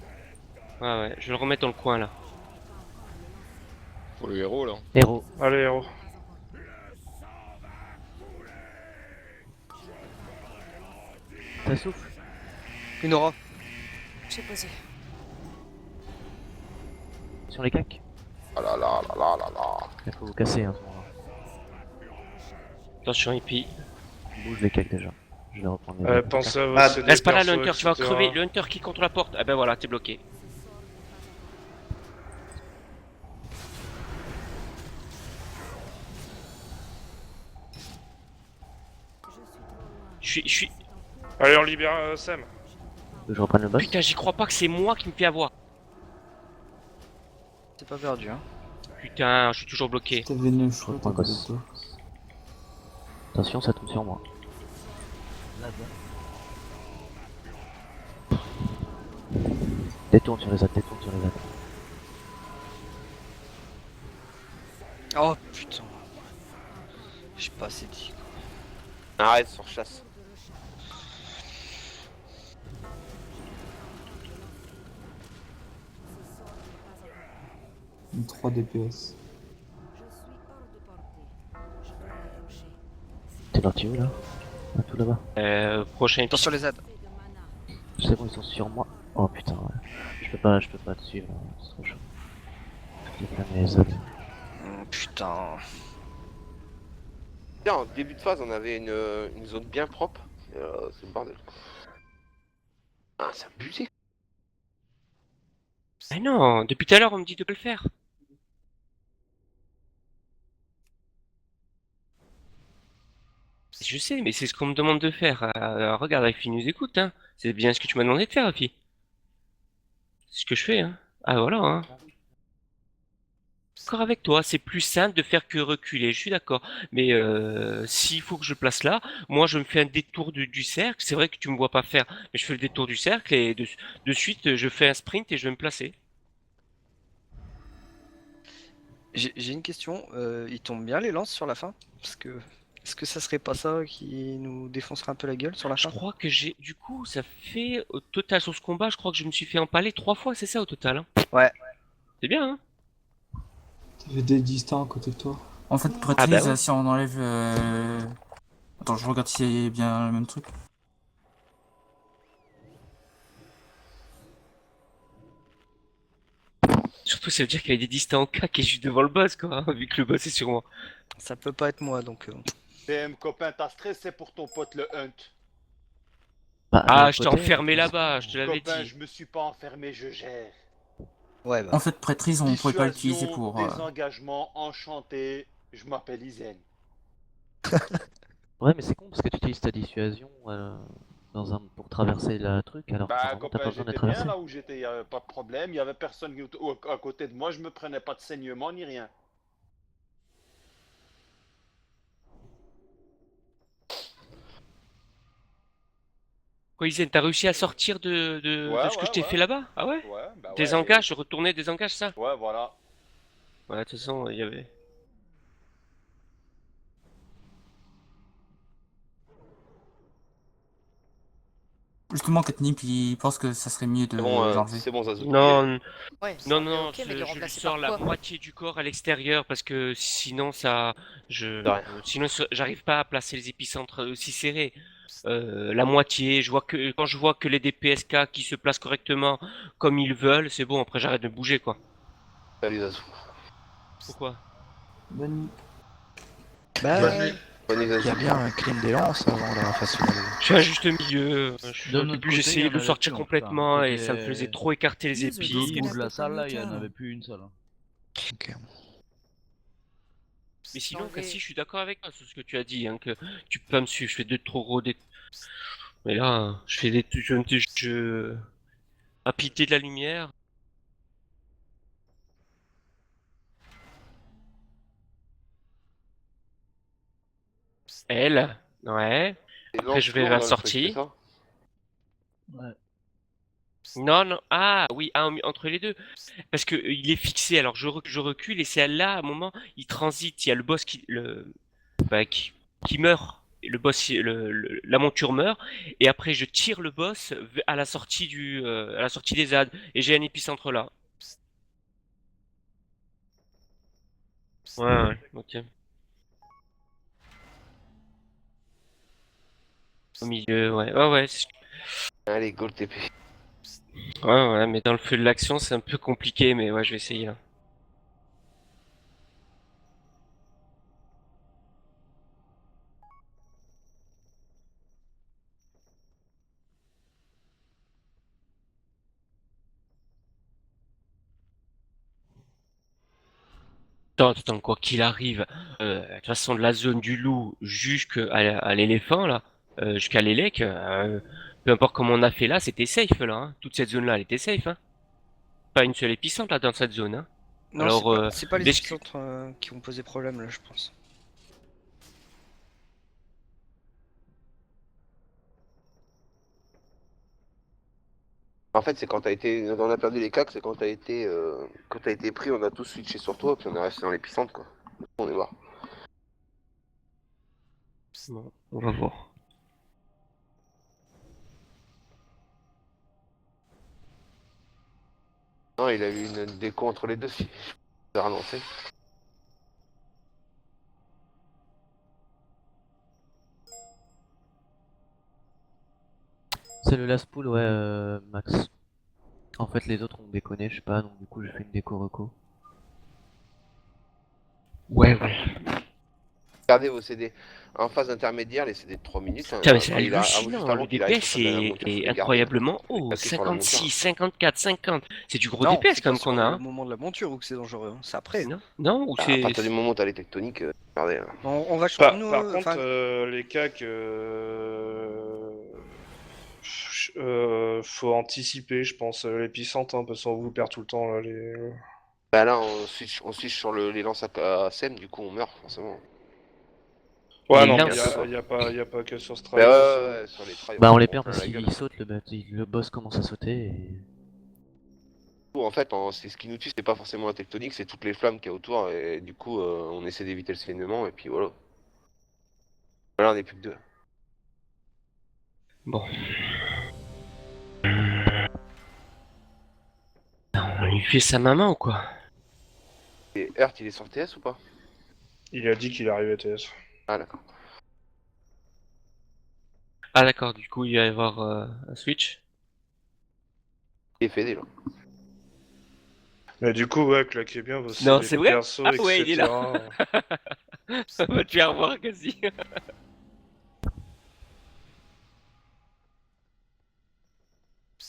Ouais, ouais, je vais le remettre dans le coin là. Pour le héros là. Héros. Allez, héros. Ça souffle. Une aura. J'ai posé. Sur les cacs. Ah là là là là là là. Il faut vous casser hein, à ce moment-là. Attention, hippie. Bouge les cacs déjà. Je vais reprendre les Pensez à vos Ah, CD reste pas là, le perso, hunter, tu vas etc. crever. Le hunter qui contre la porte. Ah ben voilà, t'es bloqué. Je suis. Allez, on libère Sam. Je reprenne le boss. Putain, j'y crois pas que c'est moi qui me fais avoir. C'est pas perdu, hein. Putain, je suis toujours bloqué. T'es venu, je Je reprends le boss. Attention, ça tombe sur moi. Détourne sur les zones, détourne sur les zones. Oh putain. J'ai pas assez dit. Arrête sur chasse. Une 3 DPS. T'es parti où là? Ah, tout là-bas. Prochain Attention les aides. C'est bon, ils sont sur moi. Oh putain, ouais. Je peux pas te suivre, hein. C'est trop chaud. Je vais fermer les zones. Putain. Tiens, en début de phase, on avait une zone bien propre. C'est le bordel. Ah, c'est abusé. Ah non, depuis tout à l'heure on me dit de pas le faire. Je sais, mais c'est ce qu'on me demande de faire. Regarde, Afi nous écoute, hein. C'est bien ce que tu m'as demandé de faire, Afi. C'est ce que je fais, hein. Ah voilà, hein. d'accord avec toi, c'est plus simple de faire que reculer, je suis d'accord. Mais s'il faut que je place là, moi je me fais un détour du cercle. C'est vrai que tu me vois pas faire, mais je fais le détour du cercle et de suite je fais un sprint et je vais me placer. J'ai une question. Ils tombent bien les lances sur la fin? Parce que est-ce que ça serait pas ça qui nous défoncerait un peu la gueule sur la Je fin? crois que j'ai, du coup, ça fait au total sur ce combat, je crois que je me suis fait empaler 3 fois, c'est ça au total, hein. Ouais. C'est bien, hein. T'avais des distants à côté de toi. En fait, Ah bah prêtrise, ouais. si on enlève. Attends, je regarde si c'est bien le même truc. Surtout, ça veut dire qu'il y avait des distants en K qui est juste devant le boss, quoi, hein, vu que le boss est sur moi. Ça peut pas être moi donc. PM copain, t'as stressé pour ton pote le Hunt. Bah, d'un Ah, autre je t'ai côté, enfermé ils là-bas, je sont- te l'avais Copain, dit. je me suis pas enfermé, je gère. Ouais bah. En fait, prêtrise, on pourrait pas l'utiliser Dissuasion, pour. désengagement, enchanté. Je m'appelle Izen. Ouais, mais c'est con parce que tu utilises ta dissuasion pour traverser le truc, alors que Bah normalement t'as pas copain, besoin de j'étais bien traverser. là où j'étais, y avait pas de problème. Il y avait personne à côté de moi, je me prenais pas de saignement ni rien. Quoi, Isen, t'as réussi à sortir de Ouais, ce que je ouais, t'ai ouais. fait là-bas? Ah ouais? Ouais, bah ouais. Désengage, retourner, désengage, ça? Ouais, voilà. Ouais, de toute façon, il y avait... Justement, Catnip, il pense que ça serait mieux de l'enlever. C'est bon, Zazu. Non, Ouais, ça non, aurait non, ok, mais le je lui remplacer sors par la quoi? moitié du corps à l'extérieur parce que sinon ça, De rien. sinon j'arrive pas à placer les épicentres aussi serrés. La moitié, je vois que quand je vois que les DPSK qui se placent correctement comme ils veulent, c'est bon. Après j'arrête de bouger quoi. Salut Zazu. Pourquoi? Bonne nuit. Bah. Bonne nuit. Bonne nuit Il y a Zazu. bien un clean des lances avant la phase finale. Je suis un juste milieu. De Au notre début côté, il y j'essayais en de avait sortir plus, en tout cas, hein. complètement et ça me faisait Côté- trop écarter les User épis. L'autre bout de disconnected la salle, là, il n'y en from avait your plus une seule, hein. Ok. Mais sinon, Enlever. Cassie, je suis d'accord avec toi sur ce que tu as dit, hein, que tu peux pas me suivre. Je fais de trop gros des. Mais là, je fais des. Je... À pitié de la lumière. Elle, ouais. Et Après, je lance vais à tourne la dans le truc, c'est sortie. ça? Ouais. Non, non. Ah, oui, ah, entre les deux. Parce que il est fixé. Alors, je recule et c'est là, à un moment, il transite. Il y a le boss bah, qui meurt. Et le boss, la monture meurt. Et après, je tire le boss à la sortie à la sortie des ZAD. Et j'ai un épicentre là. Ouais, ouais, ok. Au milieu, ouais. Ouais, ouais. Allez, go le TP. Ouais, ouais, mais dans le feu de l'action, c'est un peu compliqué, mais ouais, je vais essayer là. Attends, quoi qu'il arrive, de toute façon, de la zone du loup à l'éléphant, là, jusqu'à l'élec, peu importe comment on a fait là, c'était safe, là, hein. Toute cette zone-là, elle était safe, hein. Pas une seule épicentre, là, dans cette zone, hein. Non, Alors, c'est pas les l'escu- épicentres qui ont posé problème là, je pense. En fait, c'est quand t'as été. On a perdu les claques, c'est quand t'as été pris, on a tous switché sur toi, puis on est resté dans l'épicentre, quoi. On est voir. Bon, on va voir. Non, il a eu une déco entre les deux, si je peux relancer. C'est le last pool, ouais, Max. En fait, les autres ont déconné, je sais pas, donc du coup, j'ai fait une déco reco. Ouais, ouais. Regardez vos CD. En phase intermédiaire, les CD de 3 minutes. Hein, Putain, mais c'est quand il a- juste hallucinant, avant le qu'il arrive DPS sur la monture, faut est les garder, incroyablement hein. Faut les haut. claquer sur la monture. 56, 54, 50. C'est du gros Non, DPS c'est quand pas même sur qu'on a, le hein. moment de la monture où que c'est dangereux, hein. C'est après. Non? Non? Ou Bah, à c'est... partir du moment où t'as les tectoniques, regardez. Hein. On va Par, nous, par contre, enfin, les CAC, faut anticiper, je pense, l'épicentre, hein, parce qu'on vous perd tout le temps là. Bah là, on switch sur les lances à SEM, du coup on meurt forcément. Ouais, Les non, mais lances. y a pas que sur ce Bah travail. ouais, sur les trails, Bah on les prend perd plein parce la gueule. qu'ils sautent, le boss commence à sauter et... En fait, c'est ce qui nous tue, c'est pas forcément la tectonique, c'est toutes les flammes qu'il y a autour, et du coup, on essaie d'éviter le saignement, et puis voilà. Là, on est plus que deux. Bon. On lui fait sa maman ou quoi? Et Earth, il est sur TS ou pas? Il a dit qu'il arrivait à TS. Ah, d'accord. Ah d'accord, du coup il va y avoir un switch. Il est fait déjà. Mais du coup, ouais, claquez bien vos Non, CV c'est de vrai? perso, Ah ouais, il est etc. là. On va te faire voir quasi.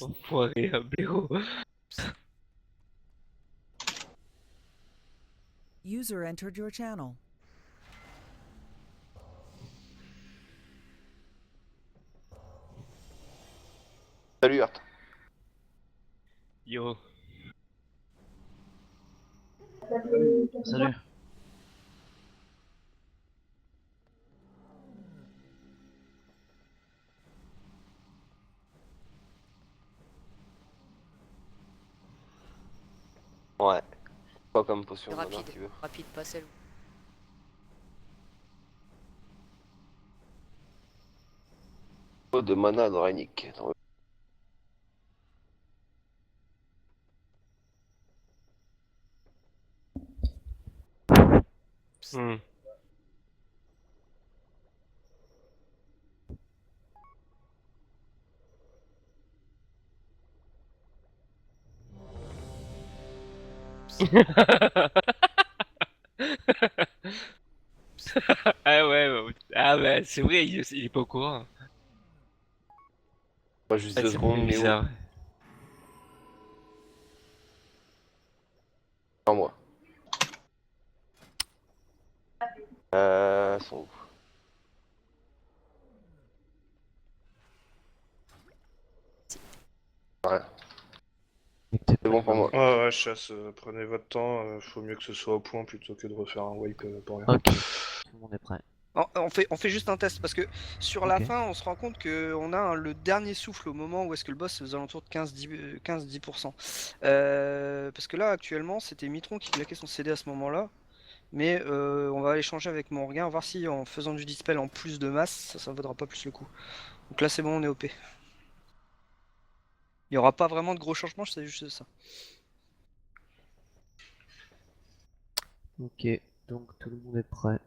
Enfoiré, un blaireau. User entered your channel. Salut Earth. Yo. Salut. Ouais. Pas comme potion de mana, Rapide, tu veux. rapide, pas celle. Pas de mana dans Renick. Hmm. Ah ouais, ah bah c'est vrai, il est pas au courant. Pas juste Ah, 2 c'est secondes, mais bizarre. en moi. Sont où? Ouais. C'est bon pour moi. Ouais, ouais, chasse, prenez votre temps, faut mieux que ce soit au point plutôt que de refaire un wipe pour rien. Ok, tout le monde est prêt. On fait juste un test parce que sur la fin, on se rend compte qu'on a le dernier souffle au moment où est-ce que le boss est aux alentours de 15-10%. Parce que là, actuellement, c'était Mitron qui claquait son CD à ce moment-là. Mais on va aller changer avec mon regain, voir si en faisant du dispel en plus de masse, ça vaudra pas plus le coup. Donc là, c'est bon, on est OP. Il n'y aura pas vraiment de gros changements, c'est juste ça. Ok, donc tout le monde est prêt.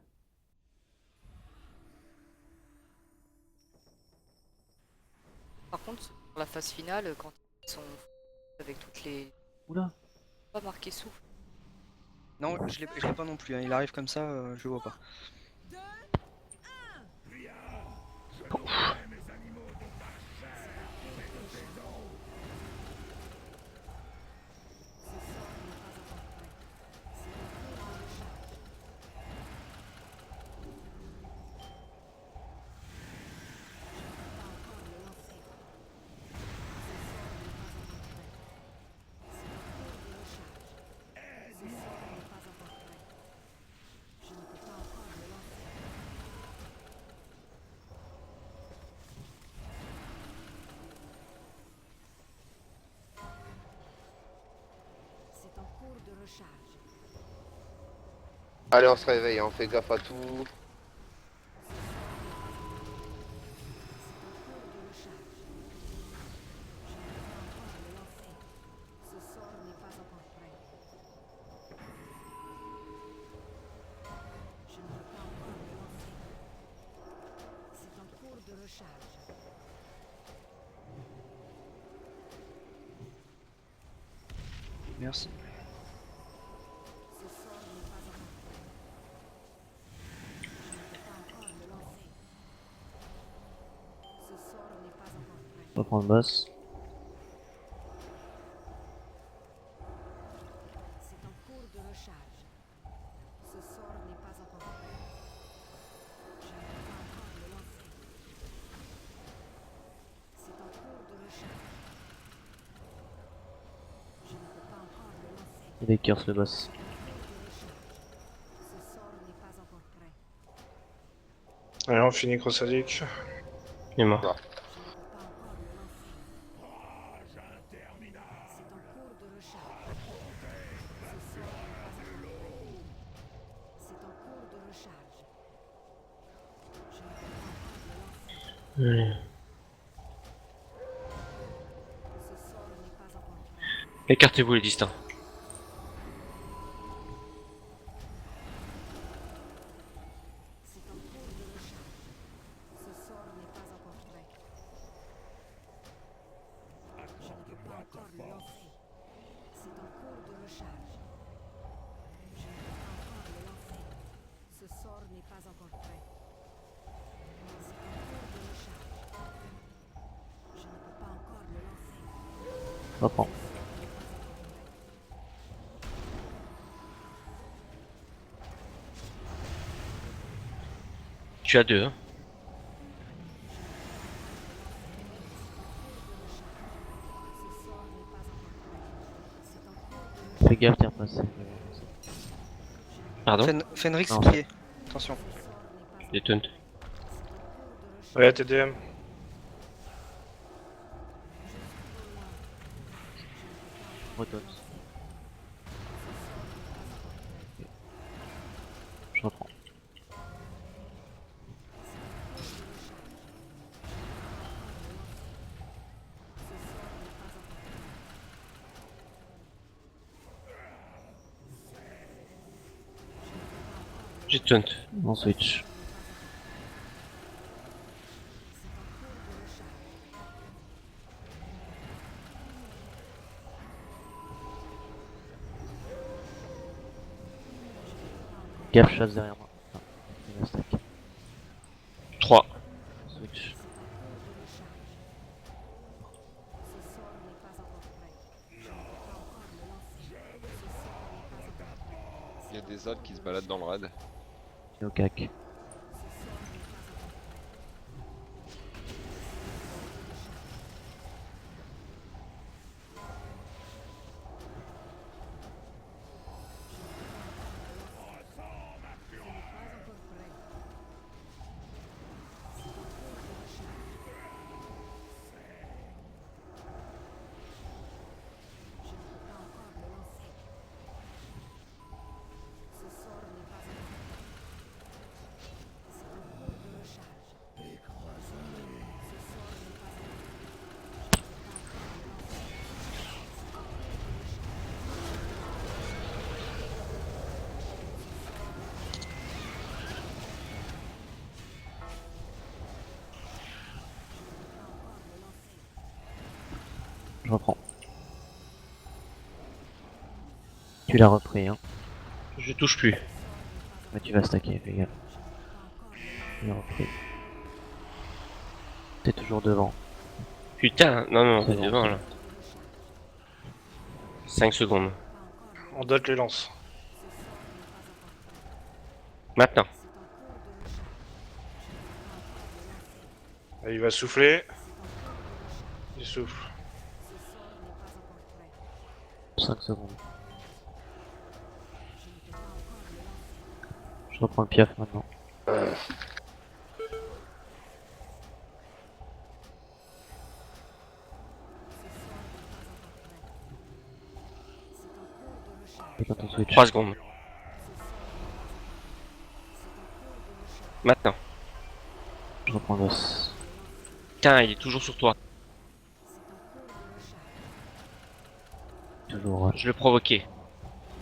Par contre, sur la phase finale, quand ils sont avec toutes les. Oula. Pas marqué souffle. Non, je l'ai pas non plus, hein. Il arrive comme ça, je vois pas. C'est en cours de recharge. Allez, on se réveille, on fait gaffe à tout. Ce sort n'est pas encore prêt. Je ne peux pas encore le lancer. C'est en cours de recharge. Merci. Ce sort n'est pas encore prêt. Je ne peux pas encore le lancer. Ce sort n'est pas encore prêt. On va prendre le boss. C'est en cours de recharge. Ce sort n'est pas encore prêt. Je ne peux pas encore le lancer. C'est en cours de recharge. Je ne peux pas encore le lancer. Il est curse le boss. Ce sort n'est pas encore prêt. Allez, on finit Crossadic. Il est mort. Je ne peux pas encore le lancer. C'est en cours de recharge. Ce sort n'est pas encore prêt. C'est en cours de recharge. Je ne peux pas encore le lancer. Ce sort n'est pas encore prêt. Écartez-vous les distants. C'est en cours de recharge. Ce sort n'est pas encore prêt. Je ne peux pas encore le lancer. C'est en cours de recharge. Je ne peux pas encore le lancer. Ce sort n'est pas encore prêt. C'est en cours de recharge. Je ne peux pas encore le lancer. Reprends. Tu as 2. Hein. Ce sort n'est pas encore prêt. C'est en cours de Fais gaffe, t'es repassé. Pardon. Fenrix Non, pied. Attention. Des taunt. Ouais, TDM. Retourne. Je reprends. J'ai taunt. On switch. Gaffe, chasse derrière moi. Ah, il va stack. 3. Switch. Il y a des autres qui se baladent dans le raid. Et au cac. Je reprends. Tu l'as repris, hein. Je touche plus. Mais tu vas stacker, fais gaffe. Il a repris. T'es toujours devant. Putain, non, C'est t'es bon. devant là. 5 secondes. On dot les lances. Maintenant. Et il va souffler. Il souffle. 5 secondes. Je reprends le piaf maintenant. Et quand on switch. 3 secondes. Maintenant. Je reprends l'os. Putain, il est toujours sur toi. Toujours. Je le provoquais.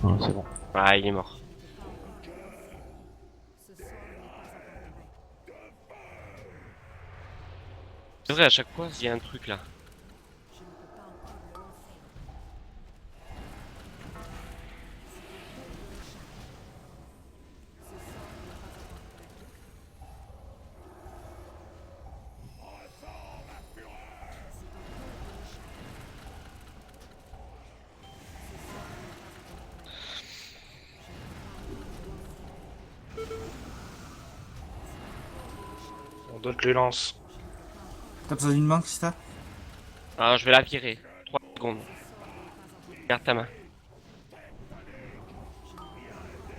Ouais, c'est bon. Ah, il est mort. C'est vrai, à chaque fois, il y a un truc là. On dot les lances. T'as besoin d'une main, Christa? Ah, je vais la virer. 3 secondes. Garde ta main.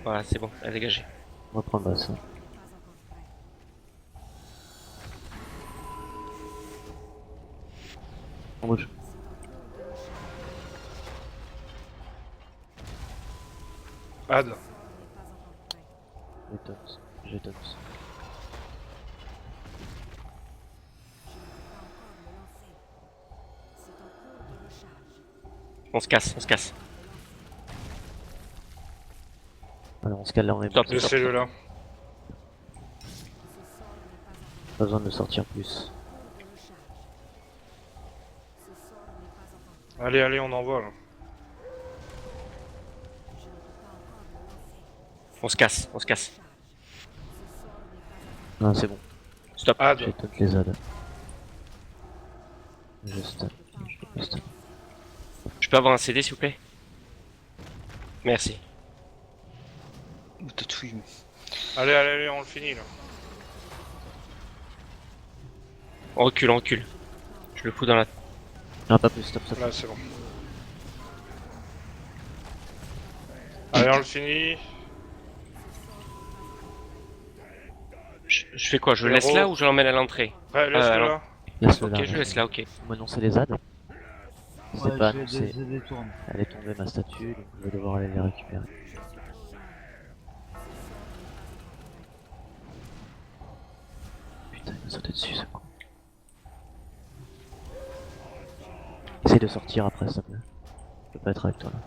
Voilà, c'est bon, elle a dégagé. On va prendre basse. Hein. On bouge. Ad. J'ai Toms. J'ai Toms. On se casse, on se casse. Alors on se cale là, on est Stop. bon. Laissez-le là. Pas besoin de le sortir plus. Allez, allez, on envoie là. On se casse, on se casse. Non, c'est bon. Stop. Ad. J'ai toutes les adds. Je stun. Je stun. Je peux avoir un CD s'il vous plaît? Merci. Allez, allez, allez, on le finit là. On recule, on recule. Je le fous dans la... Non, pas plus, stop, stop. Là, c'est bon. Allez, on le finit. Je fais quoi? Je le laisse là ou je l'emmène à l'entrée? Ouais, laisse-le alors- là. Laisse-le Ok, là. je laisse là, ok. Faut m'annoncer les adds. C'est Ouais, pas je annoncé. détourne. Elle est tombée ma statue, donc je vais devoir aller les récupérer. Putain, il m'a sauté dessus ce con. Essaye de sortir après, s'il te plaît. Je peux pas être avec toi là.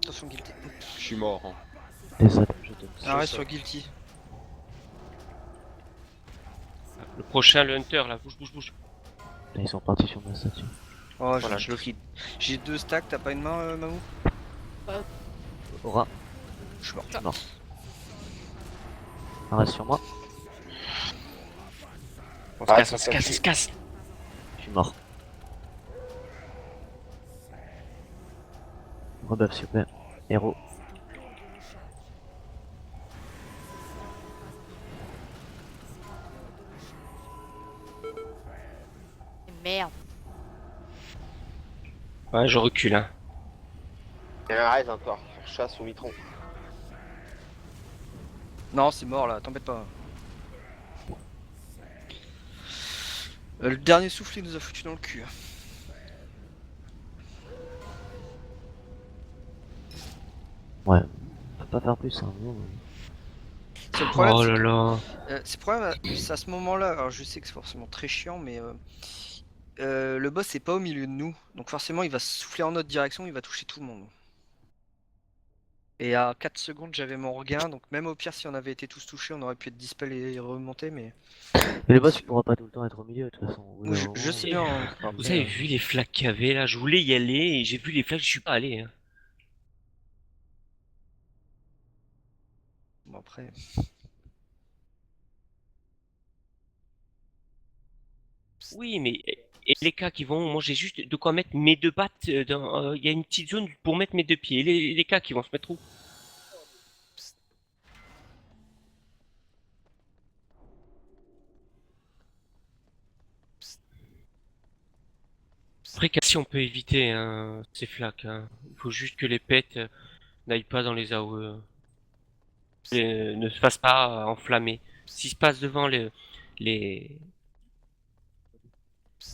Attention, Guilty. Je suis mort. Hein. Les adds, je donne. Arrête sur Guilty. Le prochain, le Hunter là, bouge, bouge, bouge. Là, ils sont partis sur ma statue. Oh, Voilà, j'ai je le pris. J'ai 2 stacks, t'as pas une main, Mamou? Aura, Je suis mort. je suis mort. Un reste sur moi, On se Ah, casse, ça on se casse, on se casse. je suis mort. Rebuff s'il vous plaît. Héros. Merde. Ouais, je recule, hein. Il y a un raise encore. Chasse au mitron. Non, c'est mort là, t'embête pas. Le dernier souffle, il nous a foutu dans le cul. Ouais, on peut pas faire plus, hein. Non. C'est le problème, Oh c'est là que- là. c'est le problème, c'est à ce moment-là, alors je sais que c'est forcément très chiant, mais le boss est pas au milieu de nous, donc forcément il va souffler en notre direction, il va toucher tout le monde. Et à 4 secondes, j'avais mon regain, donc même au pire, si on avait été tous touchés, on aurait pu être dispel et remonter, mais... Mais le boss, il pourra pas tout le temps être au milieu, de toute façon. Oui, je sais bien. Hein. Vous avez vu les flaques qu'il y avait là? Je voulais y aller et j'ai vu les flaques, je suis pas allé. Hein. Bon, après... Oui, mais et les cas qui vont, moi j'ai juste de quoi mettre mes deux pattes dans. Il y a une petite zone pour mettre mes deux pieds. Et les cas qui vont se mettre où? Après, si on peut éviter hein, ces flaques, hein. Il faut juste que les pets n'aillent pas dans les AOE. Ne se fassent pas enflammer. S'ils se passent devant les...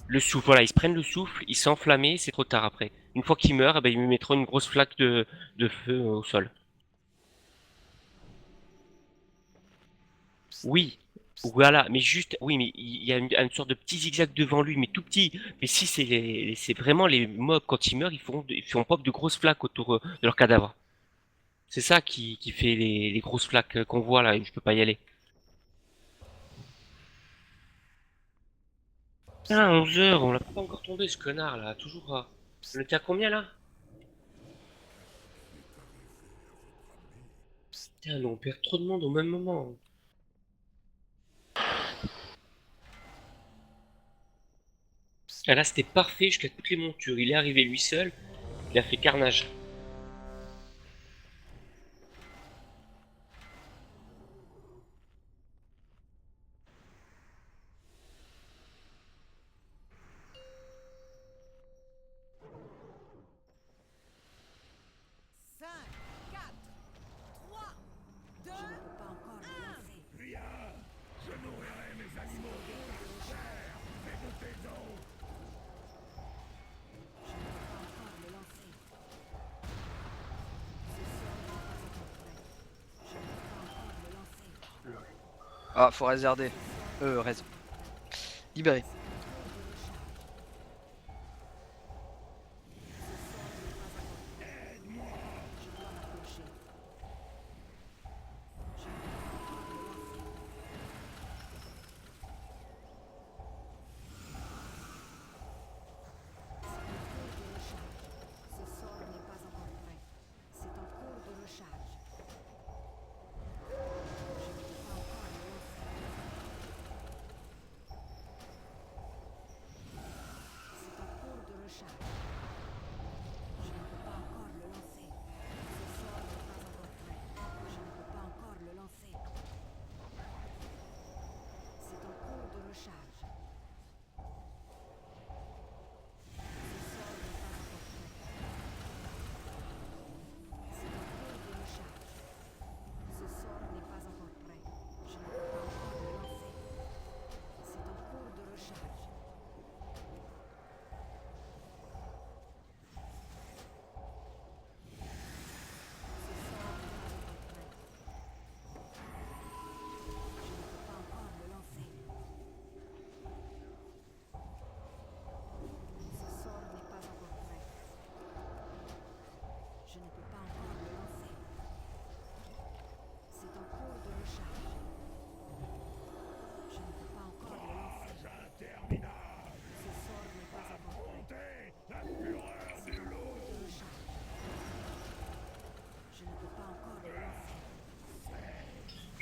le souffle, voilà, ils se prennent le souffle, ils s'enflamment, c'est trop tard après. Une fois qu'ils meurent, eh ben, ils me mettront une grosse flaque de feu au sol. Oui, voilà, mais juste, oui, mais il y a une sorte de petit zigzag devant lui, mais tout petit. Mais si c'est vraiment les mobs, quand ils meurent, ils font pop de grosses flaques autour de leur cadavre. C'est ça qui fait les grosses flaques qu'on voit là, et je peux pas y aller. Putain, 11 heures, on l'a pas encore tombé ce connard là, toujours à... On était à combien là? Putain, mais on perd trop de monde au même moment. Ah, là c'était parfait jusqu'à toutes les montures, il est arrivé lui seul, il a fait carnage. Ah, faut réserver. Res. Libéré.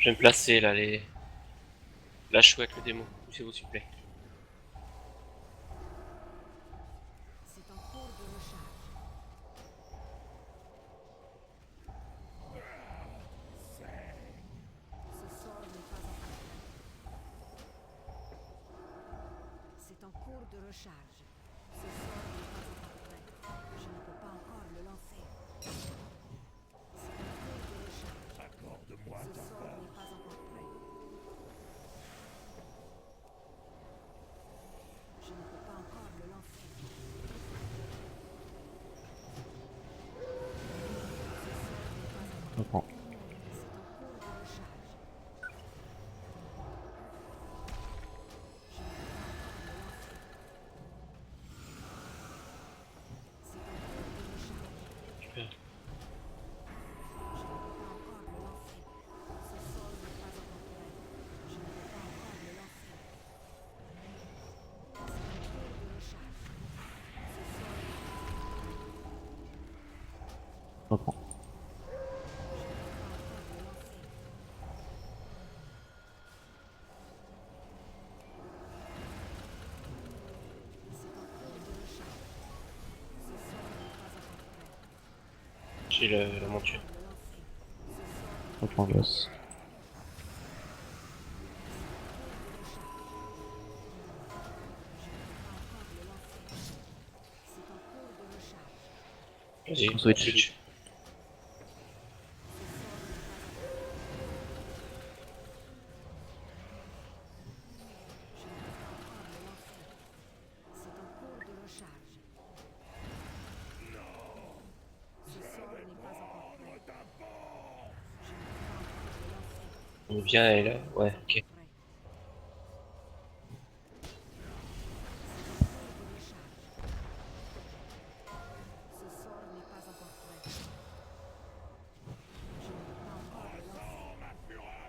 Je vais me placer là, la chouette, le démon, s'il vous plaît. C'est en cours de recharge. Ce sort n'est pas encore prêt. Je ne peux pas encore le lancer. C'est en cours de recharge. Accorde-moi Ce ta sort n'est force. pas encore prêt. Je ne peux pas encore le lancer. Je reprends. Je reprends. J'ai la monture. Je reprends l'os. Vas-y, On switch. C'est en cours de recharge. Ce sort n'est pas encore prêt. Je ne peux pas encore le lancer. On vient et là, ouais, ok. Ce sort n'est pas encore prêt. Je ne peux pas encore le lancer.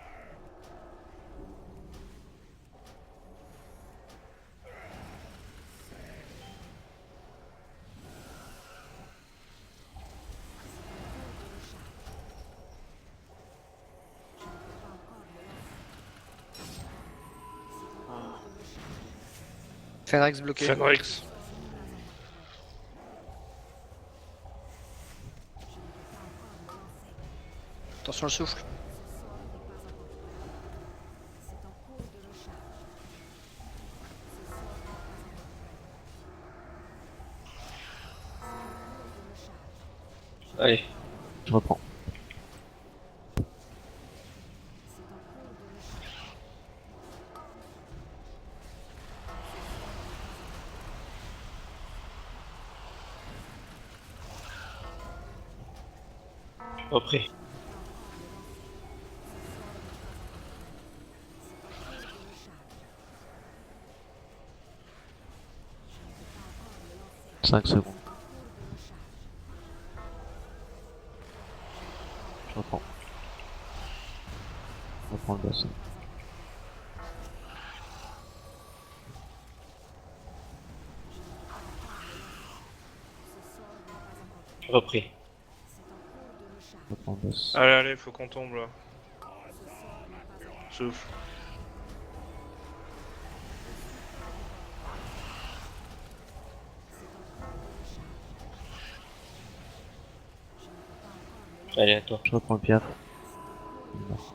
Fenrix bloqué. Fenrix. Attention le souffle. Allez. Je reprends. Repris. 5 secondes. Je reprends. Je reprends le boss. Repris. Je reprends le boss. Allez, allez, faut qu'on tombe là. Souffle. Allez, à toi. Je reprends le piaf. Il est mort.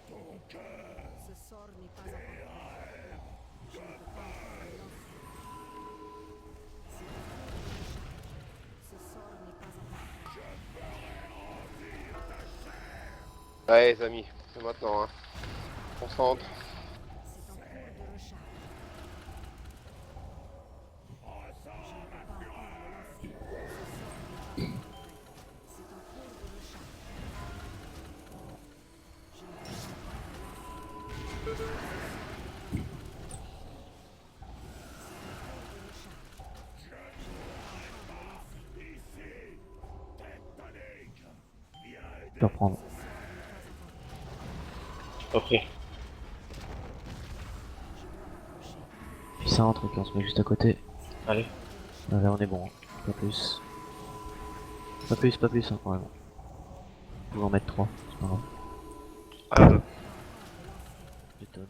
Ce sort n'est pas encore prêt. Je ne peux pas encore le lancer. Ce sort n'est pas encore prêt. Ouais les amis, c'est maintenant hein. Concentre. C'est en cours de recharge. Je ne peux pas encore le lancer. Ce sort n'est pas encore prêt. C'est en cours de recharge. Je ne peux pas encore le lancer. Je vais reprendre. Repris. Puis ça entre et puis on se met juste à côté. Allez. Là on est bon. Pas plus. Pas plus hein, vraiment. Vous pouvez en mettre 3, c'est pas grave. Des tons.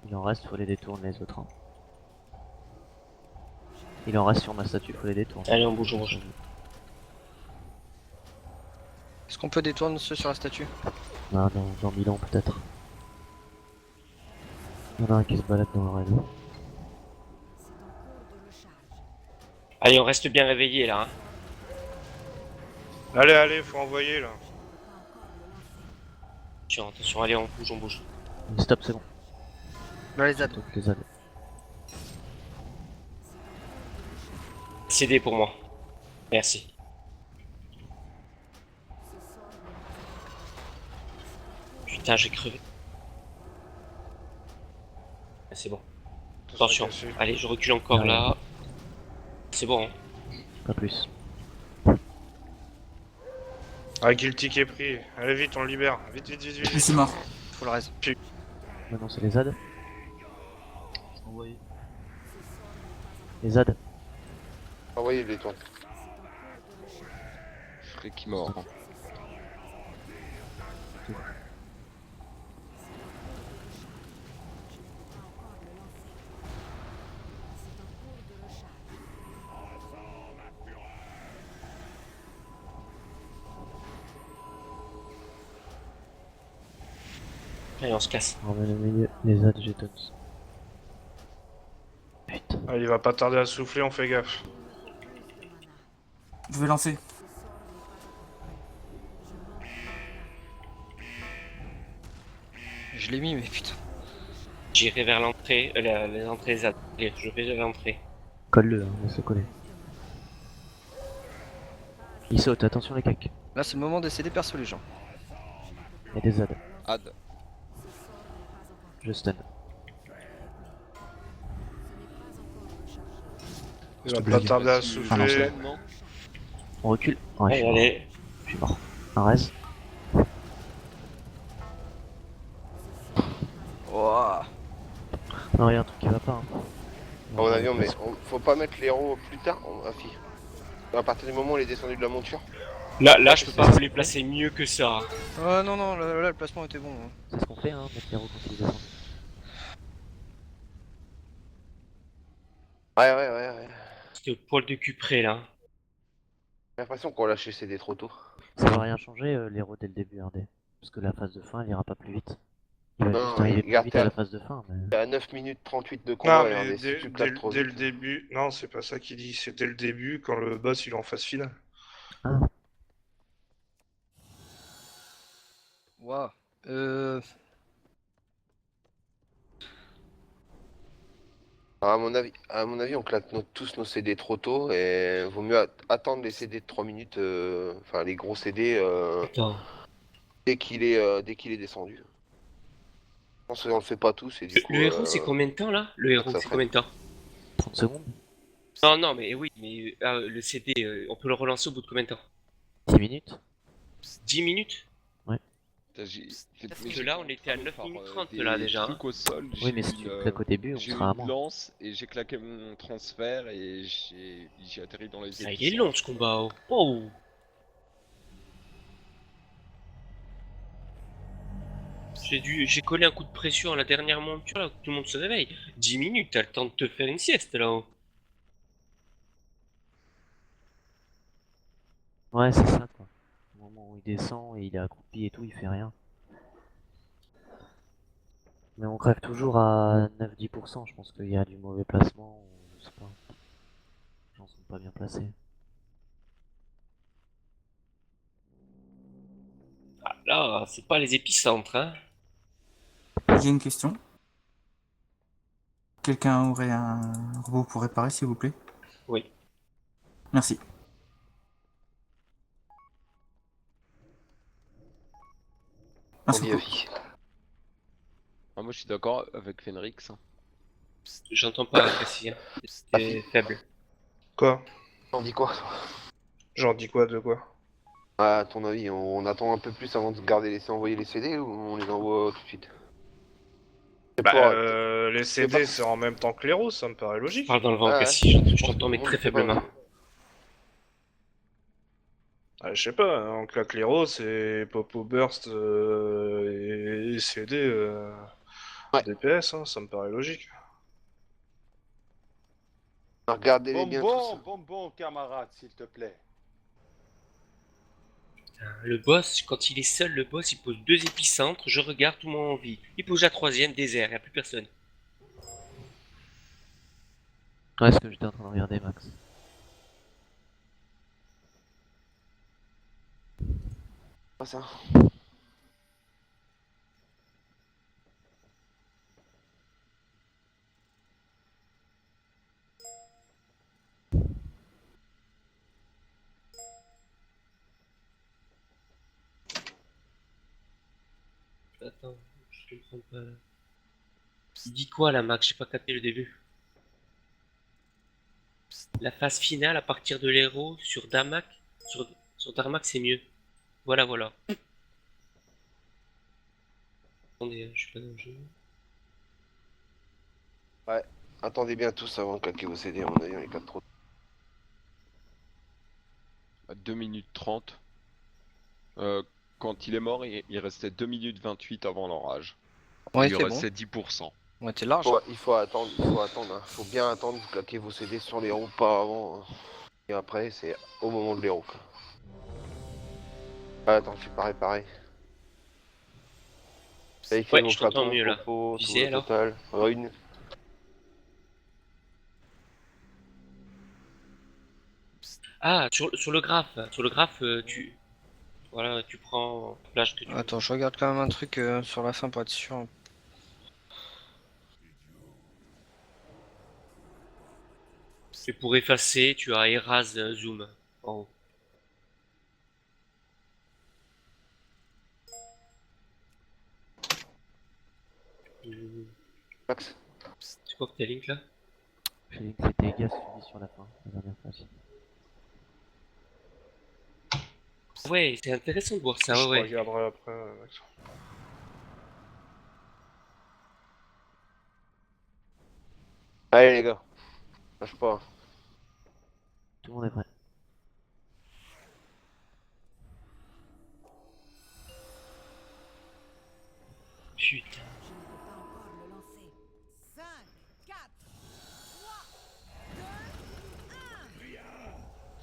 Il en reste, faut les détourner les autres. Hein. Il en reste sur ma statue, faut les détourner. Allez, on bouge, on bouge. Est-ce qu'on peut détourner ceux sur la statue? Non, dans 1000 ans peut-être. Il y en a un qui se balade dans le raid. Allez, on reste bien réveillé là. Hein. Allez, allez, faut envoyer là. Attention, attention, allez, on bouge, on bouge. Stop, c'est bon. Là, les ZAD. Stop, les ZAD. CD pour moi. Merci. Putain, j'ai crevé. Ah, c'est bon. Attention. Allez, je recule encore là. C'est bon. Hein. Pas plus. Ah, Guilty qui est pris. Allez, vite, on le libère. Vite, vite, vite, vite. Je suis mort. Faut le reste. Maintenant c'est les ZAD. Envoyé. Les ZAD. Envoyez les tours. Frick mort. Allez, on se casse. On remet le milieu, les ZAD jetons. Putain. Ah, il va pas tarder à souffler, on fait gaffe. Je vais lancer. Je l'ai mis, mais putain. J'irai vers l'entrée, les entrées ZAD. Allez, je vais vers l'entrée. Colle-le, hein, laisse-le coller. Il saute, attention les cacs. Là, c'est le moment d'essayer des persos, les gens. Il y a des ZAD. Ad. Je stun. Il va pas tarder à souffler. On recule. Ouais, je suis mort. Allez. Je suis mort. Un res. Ouah. Non, il y a un truc qui va pas. Hein. À mon avis, mais faut pas mettre les héros plus tard. À partir du moment où il est descendu de la monture. Là, je peux pas vous les placer mieux que ça. Non, non, là, le placement était bon. Hein. C'est ce qu'on fait, hein, mettre les héros quand ils descendent. Ouais. C'est le poil de cul près là. J'ai l'impression qu'on lâche les CD trop tôt. Ça va rien changer l'héros dès le début, RD. Parce que la phase de fin, elle ira pas plus vite. Il va Non, juste arriver plus regarde, vite à la phase de fin, mais... T'es à 9 minutes 38 de combat, Non, mais regardez, si tu claques trop dès vite. le début. Non, c'est pas ça qu'il dit. C'est dès le début quand le boss il est en phase finale. Waouh. Alors, à mon avis, on claque tous nos CD trop tôt et vaut mieux attendre les CD de 3 minutes, enfin les gros CD dès qu'il est descendu. Je pense qu'on le fait pas tous et du coup. Le héros, c'est combien de temps là? Le héros, ça c'est ferait- combien de temps? 30 secondes. Non, non, mais oui, mais le CD, on peut le relancer au bout de combien de temps? 10 minutes. 10 minutes? Ouais. Parce que là, on était à 9 minutes 30 là déjà. Hein. Truc au sol, Oui, mais si tu claques au début, on j'ai eu sera à une mort. lance et j'ai claqué mon transfert et j'ai atterri dans les Ah, il est épicentres. long ce combat. Oh. Oh. J'ai collé un coup de pression à la dernière monture là, que tout le monde se réveille. 10 minutes, t'as le temps de te faire une sieste là-haut. Ouais, c'est ça quoi. Au moment où il descend et il est accroupi et tout, il fait rien. Mais on crève toujours à 9-10%, je pense qu'il y a du mauvais placement, ou je sais pas. Les gens sont pas bien placés. Ah, là, c'est pas les épicentres, hein. J'ai une question. Quelqu'un aurait un robot pour réparer, s'il vous plaît? Oui. Merci. Un On dit à secours. vie. Ah, moi je suis d'accord avec Fenrix. Hein. J'entends pas, Cassie. Hein. C'est faible. Quoi? On dit quoi? J'en dis quoi de quoi? À ton avis, on attend un peu plus avant de laisser envoyer les CD ou on les envoie tout de suite? Bah, Pour- les CD c'est en même temps que l'héros, ça me paraît logique. Parle dans le vent, Ah, Cassie. ouais. Je t'entends, mais très faiblement. Ah, je sais pas, hein, on claque l'héros, c'est Popo Burst et CD DPS, hein, ça me paraît logique. Regardez-les bien tous. Bonbon, camarade, s'il te plaît. Le boss, quand il est seul, le boss, il pose 2 épicentres. Je regarde, tout le monde en vie. Il pose la 3ème, désert, y a plus personne. Ouais, ce que j'étais en train de regarder, Max. Pas ça. Attends, je comprends pas. Il dit quoi là, Max? J'ai pas capté le début. La phase finale à partir de l'héros sur Darmak. Sur Darmak, c'est mieux. Voilà, voilà. Attendez, je suis pas dans le jeu. Ouais. Attendez bien tous avant de claquer vos CD, à mon avis, on est pas trop. À 2 minutes 30. Quand il est mort, il restait 2 minutes 28 avant l'orage. Ouais, Il lui c'est restait 10%. Ouais, t'es large. Ouais, il faut attendre, hein. Faut bien attendre de claquer vos CD sur les héros, pas avant. Hein. Et après, c'est au moment de l'héros. Quoi. Ah, attends, je suis pas réparé. Vérifiez Ouais, vos je t'entends flacons, mieux là. propos, Tu tout disais, le alors total. Rune. Ah, sur le graphe. Sur le graphe, voilà, tu prends l'âge que tu veux. Attends, je regarde quand même un truc sur la fin pour être sûr. Et pour effacer, tu as Erase Zoom en haut. Max. C'est quoi que t'as Link là? J'ai dit que c'était gaz suivi sur la fin, la dernière phase. Ouais, c'est intéressant de voir ça, Je ouais. regarderai après, Max. Allez les gars. Lâche pas. Tout le monde est prêt. Putain. Je ne peux pas encore le lancer. 5, 4, 3, 2, 1. Ria,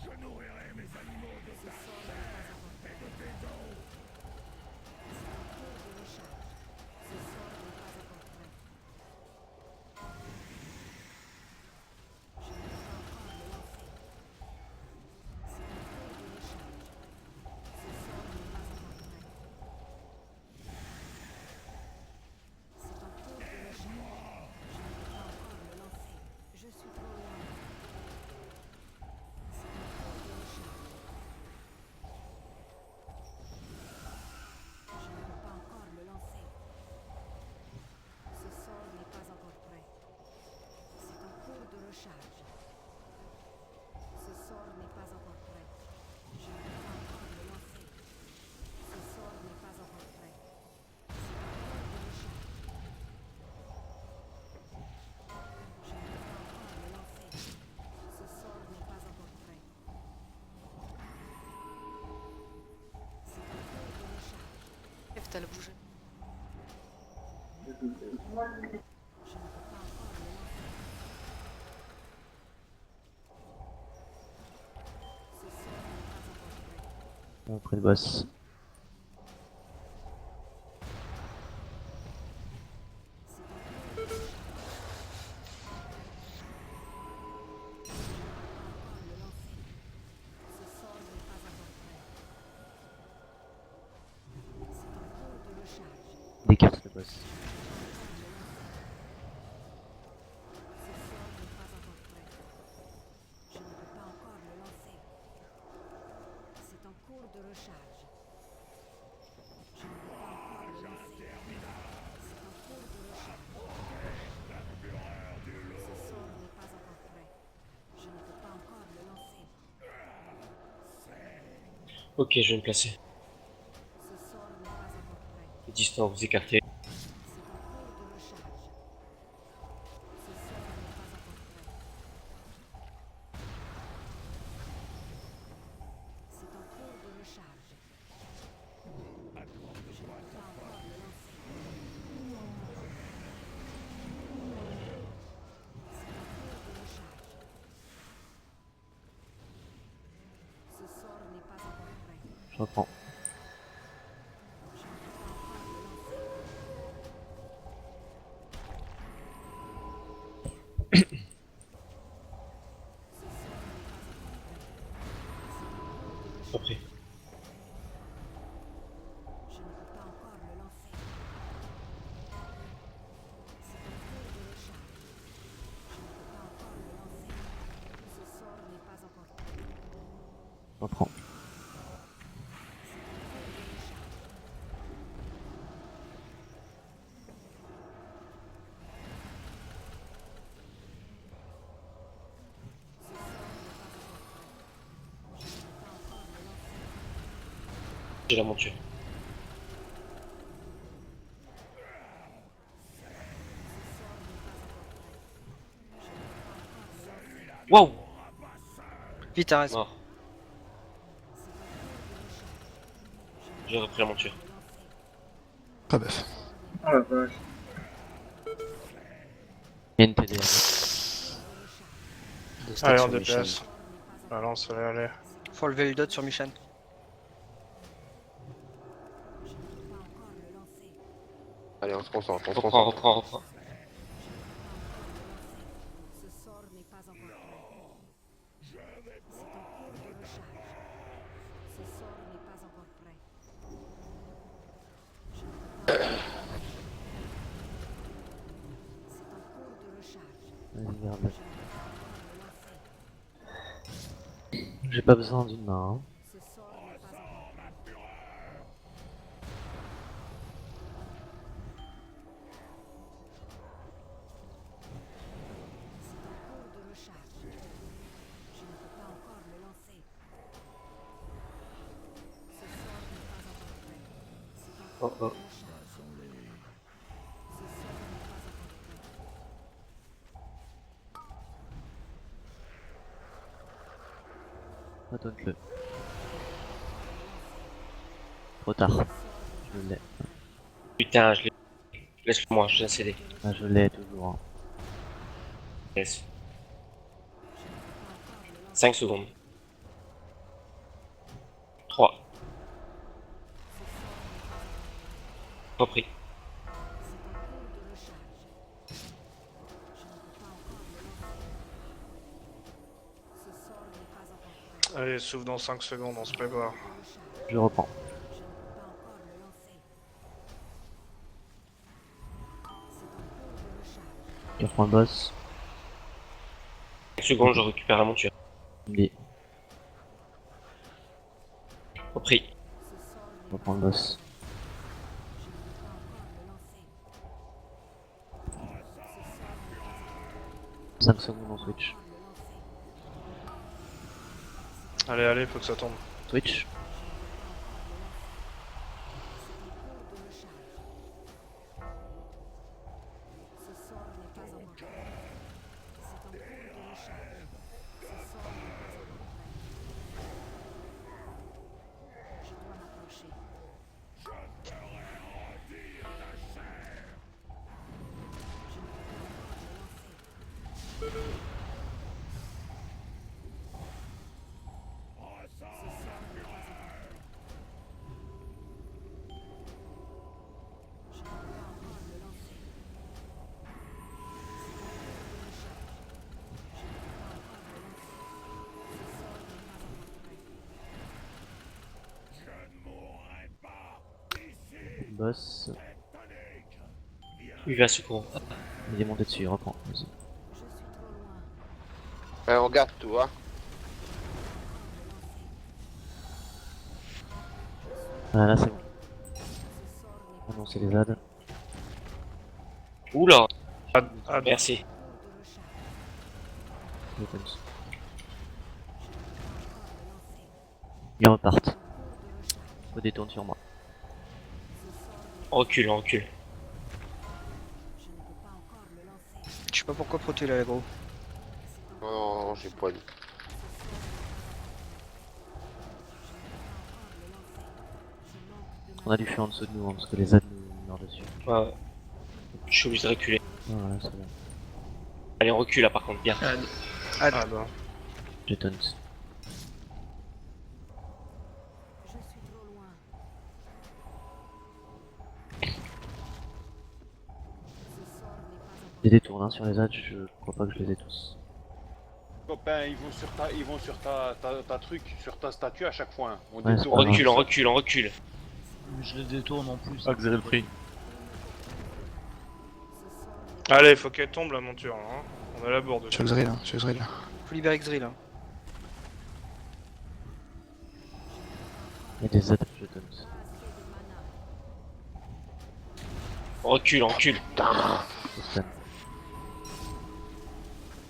je nourrirai mes animaux de Ce ta sort n'est chair pas encore et de tes os. C'est en cours de recharge. Ce sort n'est pas encore prêt. Je ne peux pas encore le lancer. C'est en cours de recharge. Ce sort n'est pas encore prêt. cristal bouger. Après le boss. Décarte le boss. C'est en cours de recharge. Je ne peux pas encore le lancer. C'est en cours de recharge. Ce sort n'est pas encore prêt. Je ne peux pas encore le lancer. Ok, je vais me placer. Ce sort n'est pas encore prêt. Les distances, vous écartez. C'est en cours de recharge. Ce sort n'est pas encore prêt. C'est en cours de recharge. Je ne peux pas encore le lancer. C'est en cours de recharge. Ce sort n'est pas encore prêt. Je reprends. Je ne peux pas encore le lancer. Après. Je ne peux pas encore le lancer. C'est en cours de recharge. Je ne peux pas encore le lancer. Ce sort n'est pas encore prêt. Je reprends. C'est en cours de recharge. Ce sort n'est pas encore prêt. Je ne peux pas encore le lancer. J'ai la monture. Waouh! Vite, arrête. Mort. J'ai repris la monture. Pas bœuf. Oh la vache. Il y a une TD. Allez, on déplace. Balance, allez, allez. Faut lever le dot sur Michan. Allez, on se concentre, on se Reprends, concentre. reprends. Ce sort n'est pas encore prêt. C'est en cours de recharge. Ce sort n'est pas encore prêt. Je ne peux pas encore. C'est en cours de recharge. Vas-y, garde-le. Je ne peux pas encore le lancer. J'ai pas besoin d'une main. Hein. Ce sort n'est pas encore prêt. C'est en cours de recharge. Je ne peux pas encore le lancer. Ce sort n'est pas encore prêt. C'est en cours de recharge. Ce sort n'est pas encore prêt. Attends-le. Trop tard. Je l'ai. Putain, je l'ai. Laisse-moi, j'ai un CD. Ah, je l'ai toujours. Hein. Laisse. 5 secondes. 3. Repris. C'est en cours de recharge. Je ne peux pas encore le lancer. Ce sort n'est pas encore prêt. Allez, souffle dans 5 secondes, on se prépare. Je reprends. Je ne peux pas encore le lancer. C'est en cours de recharge. Je reprends le boss. 5 secondes, je récupère la monture. Il me dit. Repris. Je reprends le boss. Je ne peux pas encore le lancer. Ce sort n'est pas encore 5 secondes en switch. le lancer. Allez, allez, faut que ça tombe. Switch. C'est en cours de recharge. Ce sort n'est pas encore prêt. C'est en cours de recharge. Ce sort n'est pas encore prêt. Je dois m'approcher. Le boss, Il va secours. il est monté dessus, il reprend. Vas-y. Ouais, on garde tout, hein. Ah là c'est bon. Ah non, c'est les ZAD. Oula. Ah, Merci. Weapons. Ils repartent. Faut détourner sur moi. On recule, on recule. Je sais pas pourquoi Proto il a l'aggro. Non, j'ai pas dit. On a du feu en dessous de nous, hein, parce que les ZAD nous meurent dessus. Ouais. Je suis obligé de reculer. Ah ouais, c'est bon. Allez, on recule là par contre, bien. Ah bah. J'ai taunt. Des détours hein, sur les ZAD, je crois pas que je les ai tous. Copains, ils vont sur ta truc, sur ta statue à chaque fois. Hein. On Ouais, détourne. On recule, on recule, on recule. Je les détourne en plus. Ah, que vous avez le prix. Allez, faut qu'elle tombe la monture, là, hein. On a la bourde. Je suis Xril, hein, je suis Xril. Faut libérer Xril. Hein. Il y a des ZAD, je taunt. On recule, on recule. Je stun.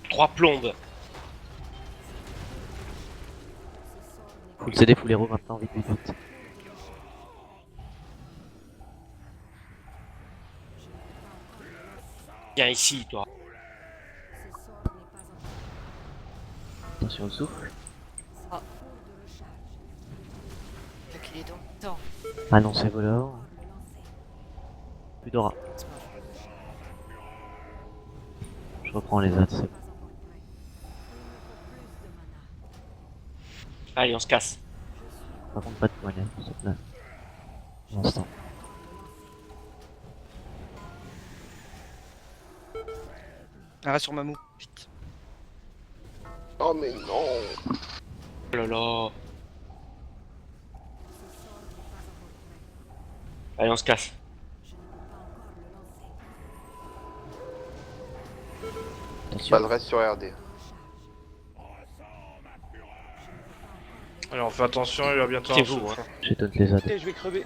3 plombes. Full CD, full héros maintenant, vite, vite, vite. Viens ici, toi. Attention au souffle. Reculez donc. Attends. Ah non, c'est voleur. Plus d'aura. Je reprends les ZAD, c'est bon. Allez, on se casse. Par contre, pas de poignet, s'il te plaît. Pour l'instant. Arrête sur Mamou, vite. Oh mais non. Oh là là. Allez, on se casse. Attention. Pas le reste sur RD. Allez, on fait attention, il va bientôt C'est un vous, souffle. hein. J'ai taunt les ZAD. Putain, je vais crever.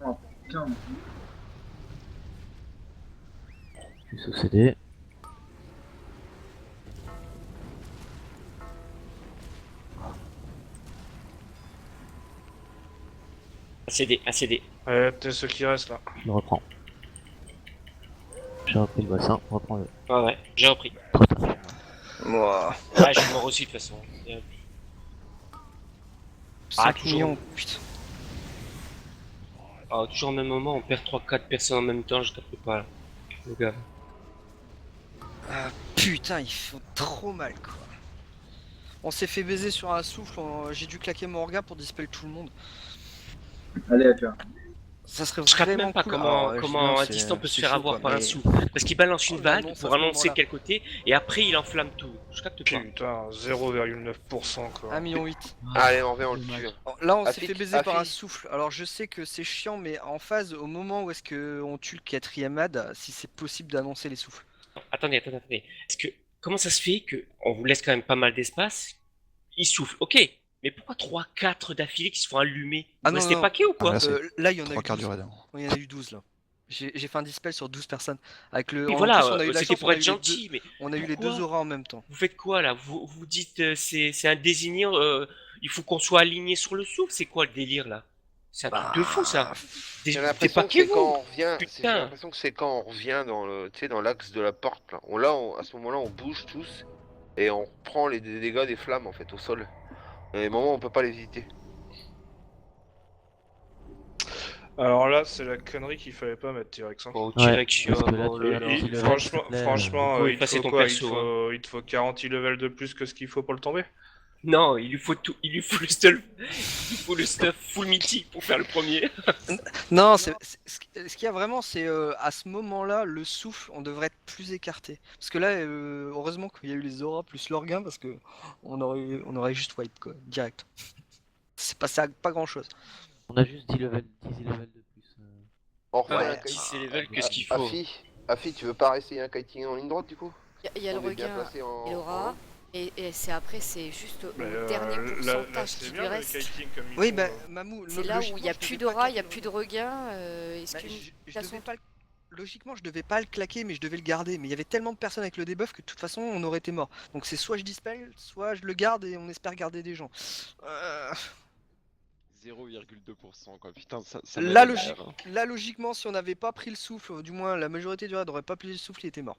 Oh putain. Je suis sous CD. ACD, ACD. Allez, t'es ceux qui restent là. Je le reprends. J'ai repris le bassin, reprends-le. Ouais, ouais, j'ai repris. Trop tard. Wow. Ah, je suis mort aussi de toute façon. 5 toujours. millions, putain. Ah, toujours au même moment, on perd 3-4 personnes en même temps, je capte pas là. Le gars. Ah, putain, ils font trop mal quoi. On s'est fait baiser sur un souffle, j'ai dû claquer mon regard pour dispel tout le monde. Allez, à toi. Ça serait Je capte vraiment même pas cool. comment, Alors, comment non, un c'est- distant peut se c'est faire chaud, avoir quoi, par un mais- souffle. Parce qu'il balance une Oh, vague l'annonce à pour ce annoncer moment-là. quel côté, et après il enflamme tout. Je capte pas. Putain, 0,9% quoi. 1,8 million. Allez, on revient, on le tue. Là, on s'est Afik, fait baiser par un Afik. souffle. Alors, je sais que c'est chiant, mais en phase, au moment où est-ce que on tue le 4ème ad, si c'est possible d'annoncer les souffles. Attendez, attendez, attendez. Est-ce que comment ça se fait que on vous laisse quand même pas mal d'espace? Il souffle, ok. Mais pourquoi 3-4 d'affilée qui se font allumer? Vous Ah non, restez non. pas ou quoi? Ah, c'est Là, il y en a eu 3 quarts 12. du raid. hein. Il y en a eu 12 là. J'ai fait un dispel sur 12 personnes. Avec le. Oui, en voilà, plus, on a eu de la c'était chance, pour on a être eu les gentil, mais on a eu les pourquoi deux auras en même temps. vous faites quoi là? Vous dites c'est un désigné, il faut qu'on soit aligné sur le souffle, c'est quoi le délire là? C'est un truc de fou ça. J'ai T'es l'impression pas que c'est vous. quand on revient. J'ai Putain. l'impression que c'est quand on revient dans le, tu sais, dans l'axe de la porte là. À ce moment-là, on bouge tous et on prend les dégâts des flammes en fait au sol. Il y a des moments où on peut pas les éviter. Alors là, c'est la connerie qu'il fallait pas mettre T-Rex. Hein. Oh, Ouais, T-Rex, parce que là, oh tu- là là. si le Franchement, level, s'il te plaît, franchement faut il te effacer faut ton quoi perso, il te faut 40 levels de plus que ce qu'il faut pour le tomber. Non, il lui faut tout, il lui faut le stuff, full mythique pour faire le premier. Non, ce qu'il y a vraiment, c'est à ce moment-là, le souffle, on devrait être plus écarté. Parce que là, heureusement qu'il y a eu les auras plus l'orgain, parce que on aurait juste wipe quoi, direct. C'est pas grand chose. On a juste 10 levels de plus. On refait Ouais, un 10 kiting. level que ce qu'il faut. Afi, tu veux pas essayer un kiting en ligne droite du coup? Il y a le On est bien regain placé en- et l'aura. Et c'est après, c'est juste au Mais, dernier là, pourcentage c'est qui bien lui le reste. kiting comme il Oui, faut, bah, Mamou, C'est là où il n'y a plus d'aura, il n'y a plus de regain. Est-ce Bah, qu'une je devais pas logiquement, je devais pas le claquer, mais je devais le garder. Mais il y avait tellement de personnes avec le debuff que de toute façon, on aurait été mort. Donc c'est soit je dispel, soit je le garde et on espère garder des gens. 0,2% quoi, putain, ça Là, m'énerve, hein. là, logiquement, si on n'avait pas pris le souffle, ou du moins la majorité du raid n'aurait pas pris le souffle, il était mort.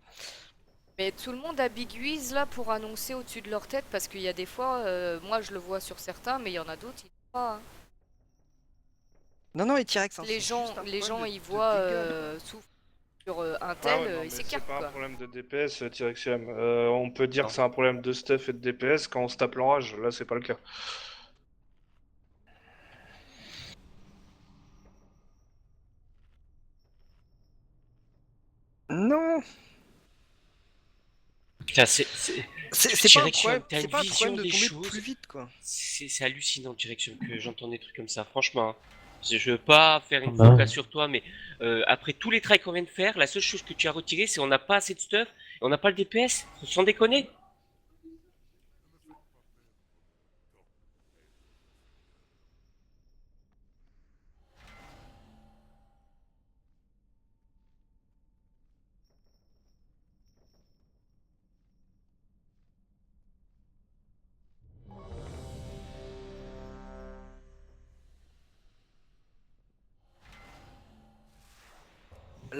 Mais tout le monde ambiguise là pour annoncer au-dessus de leur tête parce qu'il y a des fois, moi je le vois sur certains, mais il y en a d'autres, ils ne voient pas. Hein. Non, et T-Rex, hein, Les c'est gens, juste un les problème gens de ils voient dégâts. souffle sur un Ah tel, ouais, non, ils mais c'est s'écartent pas un quoi. problème de DPS, T-Rexium. On peut dire que c'est un problème de stuff et de DPS quand on se tape l'enrage. Là, c'est pas le cas. Non, Putain, c'est pas un Direction, problème, t'as c'est une pas un problème vision de des tomber choses. plus vite, quoi. C'est hallucinant, Direction, que j'entends des trucs comme ça, franchement. Je veux pas faire une Bah ouais. focus sur toi, mais après tous les trails qu'on vient de faire, la seule chose que tu as retiré, c'est on n'a pas assez de stuff et on n'a pas le DPS, sans déconner.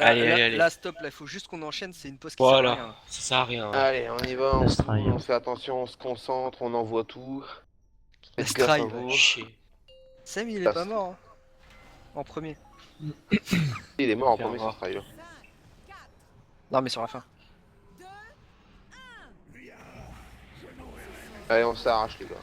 Allez. Là, stop, là, il faut juste qu'on enchaîne, c'est une pause qui sert à rien. Voilà, ça sert à rien. Allez, on y va, Laisse travailler. on fait attention, on se concentre, on envoie tout. Faites Laisse gaffe à try, vous. va. Chier. Sam, il est pas mort, hein. En premier. Il est mort en Fais premier sur voir. ce trail-là. Non, mais sur la fin. Allez, on s'arrache les gars.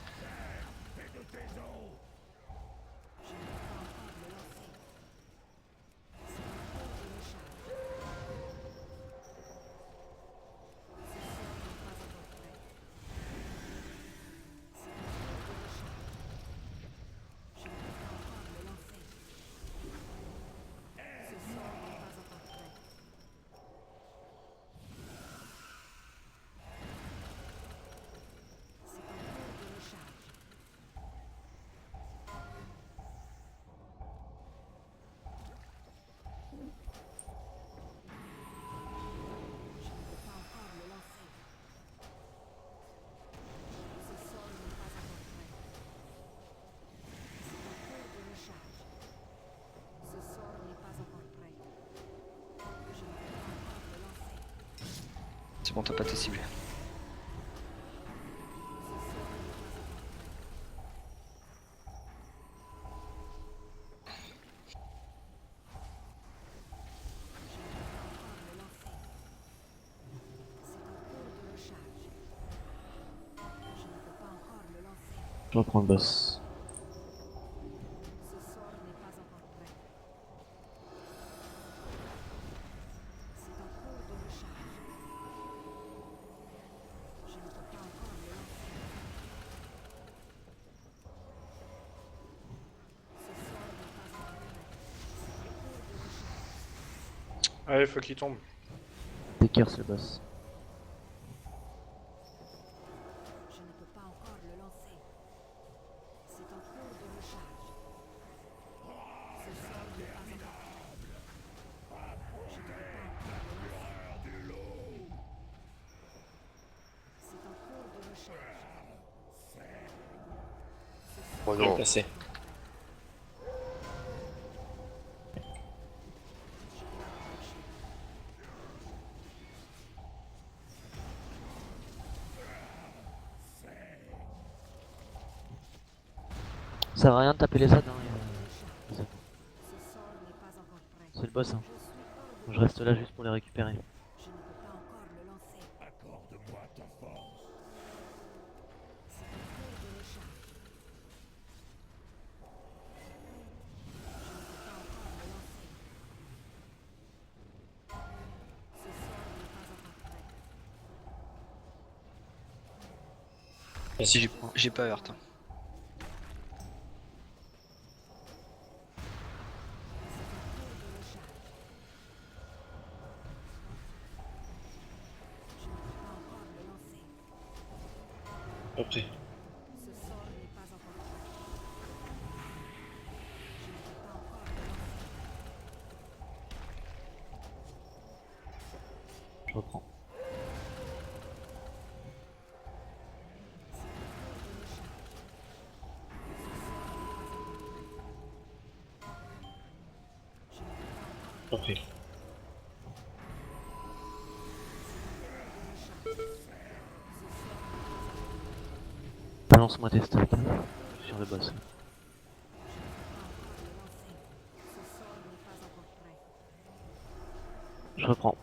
C'est bon, t'as pas été ciblé. Je reprends le boss. Allez, faut qu'il tombe. Décœur, c'est le boss. Je ne peux pas encore le lancer. C'est en cours de recharge. Ce sort n'est pas encore prêt. Je ne peux pas encore le lancer. C'est en cours de recharge. Oh Bien non. placé. Ça sert à rien de taper les ZAD, hein. Ce sort n'est pas encore prêt. C'est le boss, hein. Je suis hors de Je reste là juste pour les récupérer. Je ne peux pas encore le lancer. Accorde-moi ta force. C'est en cours de recharge. Je ne peux pas encore le lancer. Ce sort n'est pas encore prêt. Vas-y. J'ai pas hurt. Hein. Ok. Ce sort n'est pas encore prêt. Je ne peux pas encore le lancer. Je reprends. Ok. Balance-moi tes stacks sur le boss. Ce sort n'est pas encore prêt. Je reprends.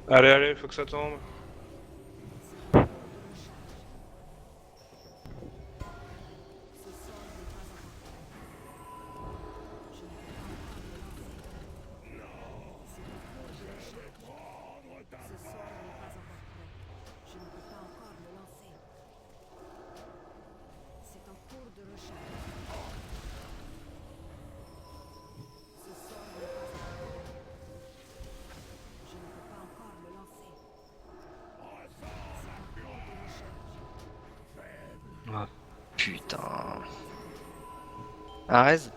Allez, allez, faut que ça tombe. Ce sort n'est pas encore prêt. Je ne peux pas encore le lancer. C'est en cours de recharge. Ce sort n'est pas encore prêt. Je ne peux pas encore le lancer. C'est en cours de recharge. Ce sort n'est pas encore prêt. Je ne peux pas encore le lancer. C'est en cours de recharge. Ah, putain. Arez?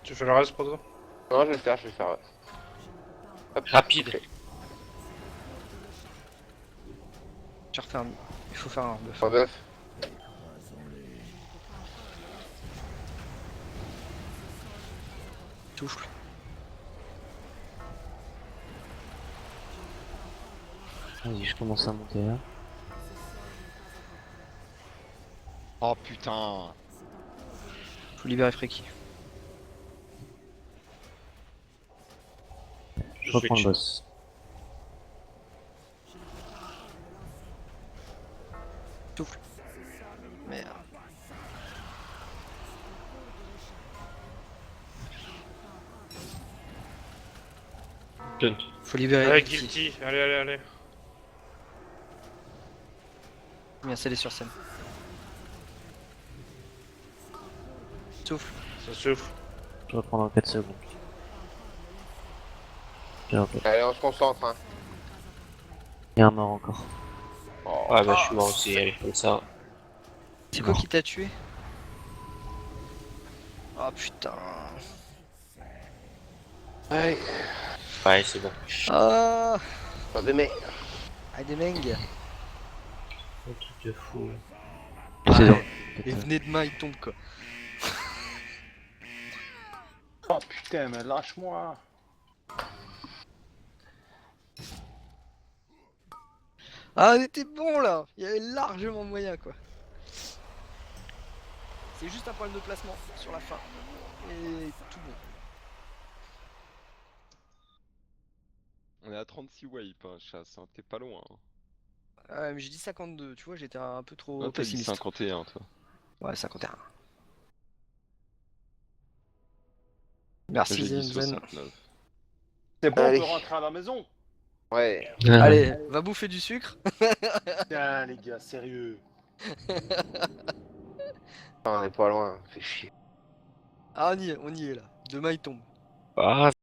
Tu fais le reste, Proto? Non, je vais le faire, ouais. Hop, Rapide. ok. Je refais un... Il faut faire un buff. En buff. Souffle. Vas-y, je commence à monter là. Oh putain. Faut libérer Freaky. Je reprends le boss. Souffle. Merde. Faut libérer Allez, Freaky. Guilty, allez, allez, allez. Bien scellé sur scène. Souffle. Ça souffle. Je reprends dans 4 secondes. J'ai un peu. Allez, on se concentre, hein. Il y a un mort encore. Oh. Ah bah je suis mort aussi, allez, comme ça. C'est quoi qui t'a tué? Oh putain. Ouais. Ouais, c'est bon. Ah. Attendez, mais... Ah des mengs. Un truc de fou. Et venez demain il tombe quoi. Oh putain, mais lâche-moi. Ah on était bon là. Il y avait largement moyen quoi. C'est juste un problème de placement sur la fin. Et tout bon. On est à 36 wipes, hein, chasse, hein. T'es pas loin. Hein. Ouais mais j'ai dit 52, tu vois j'étais un peu trop Non, t'as dit pessimiste. 51 toi. Ouais 51. Merci J'ai dit Zen. 69. C'est bon, on Allez. peut rentrer à la maison. Ouais. Allez, va bouffer du sucre. Tiens, les gars, sérieux. On est pas loin, fait chier. Ah on y est là. Demain il tombe. Ah,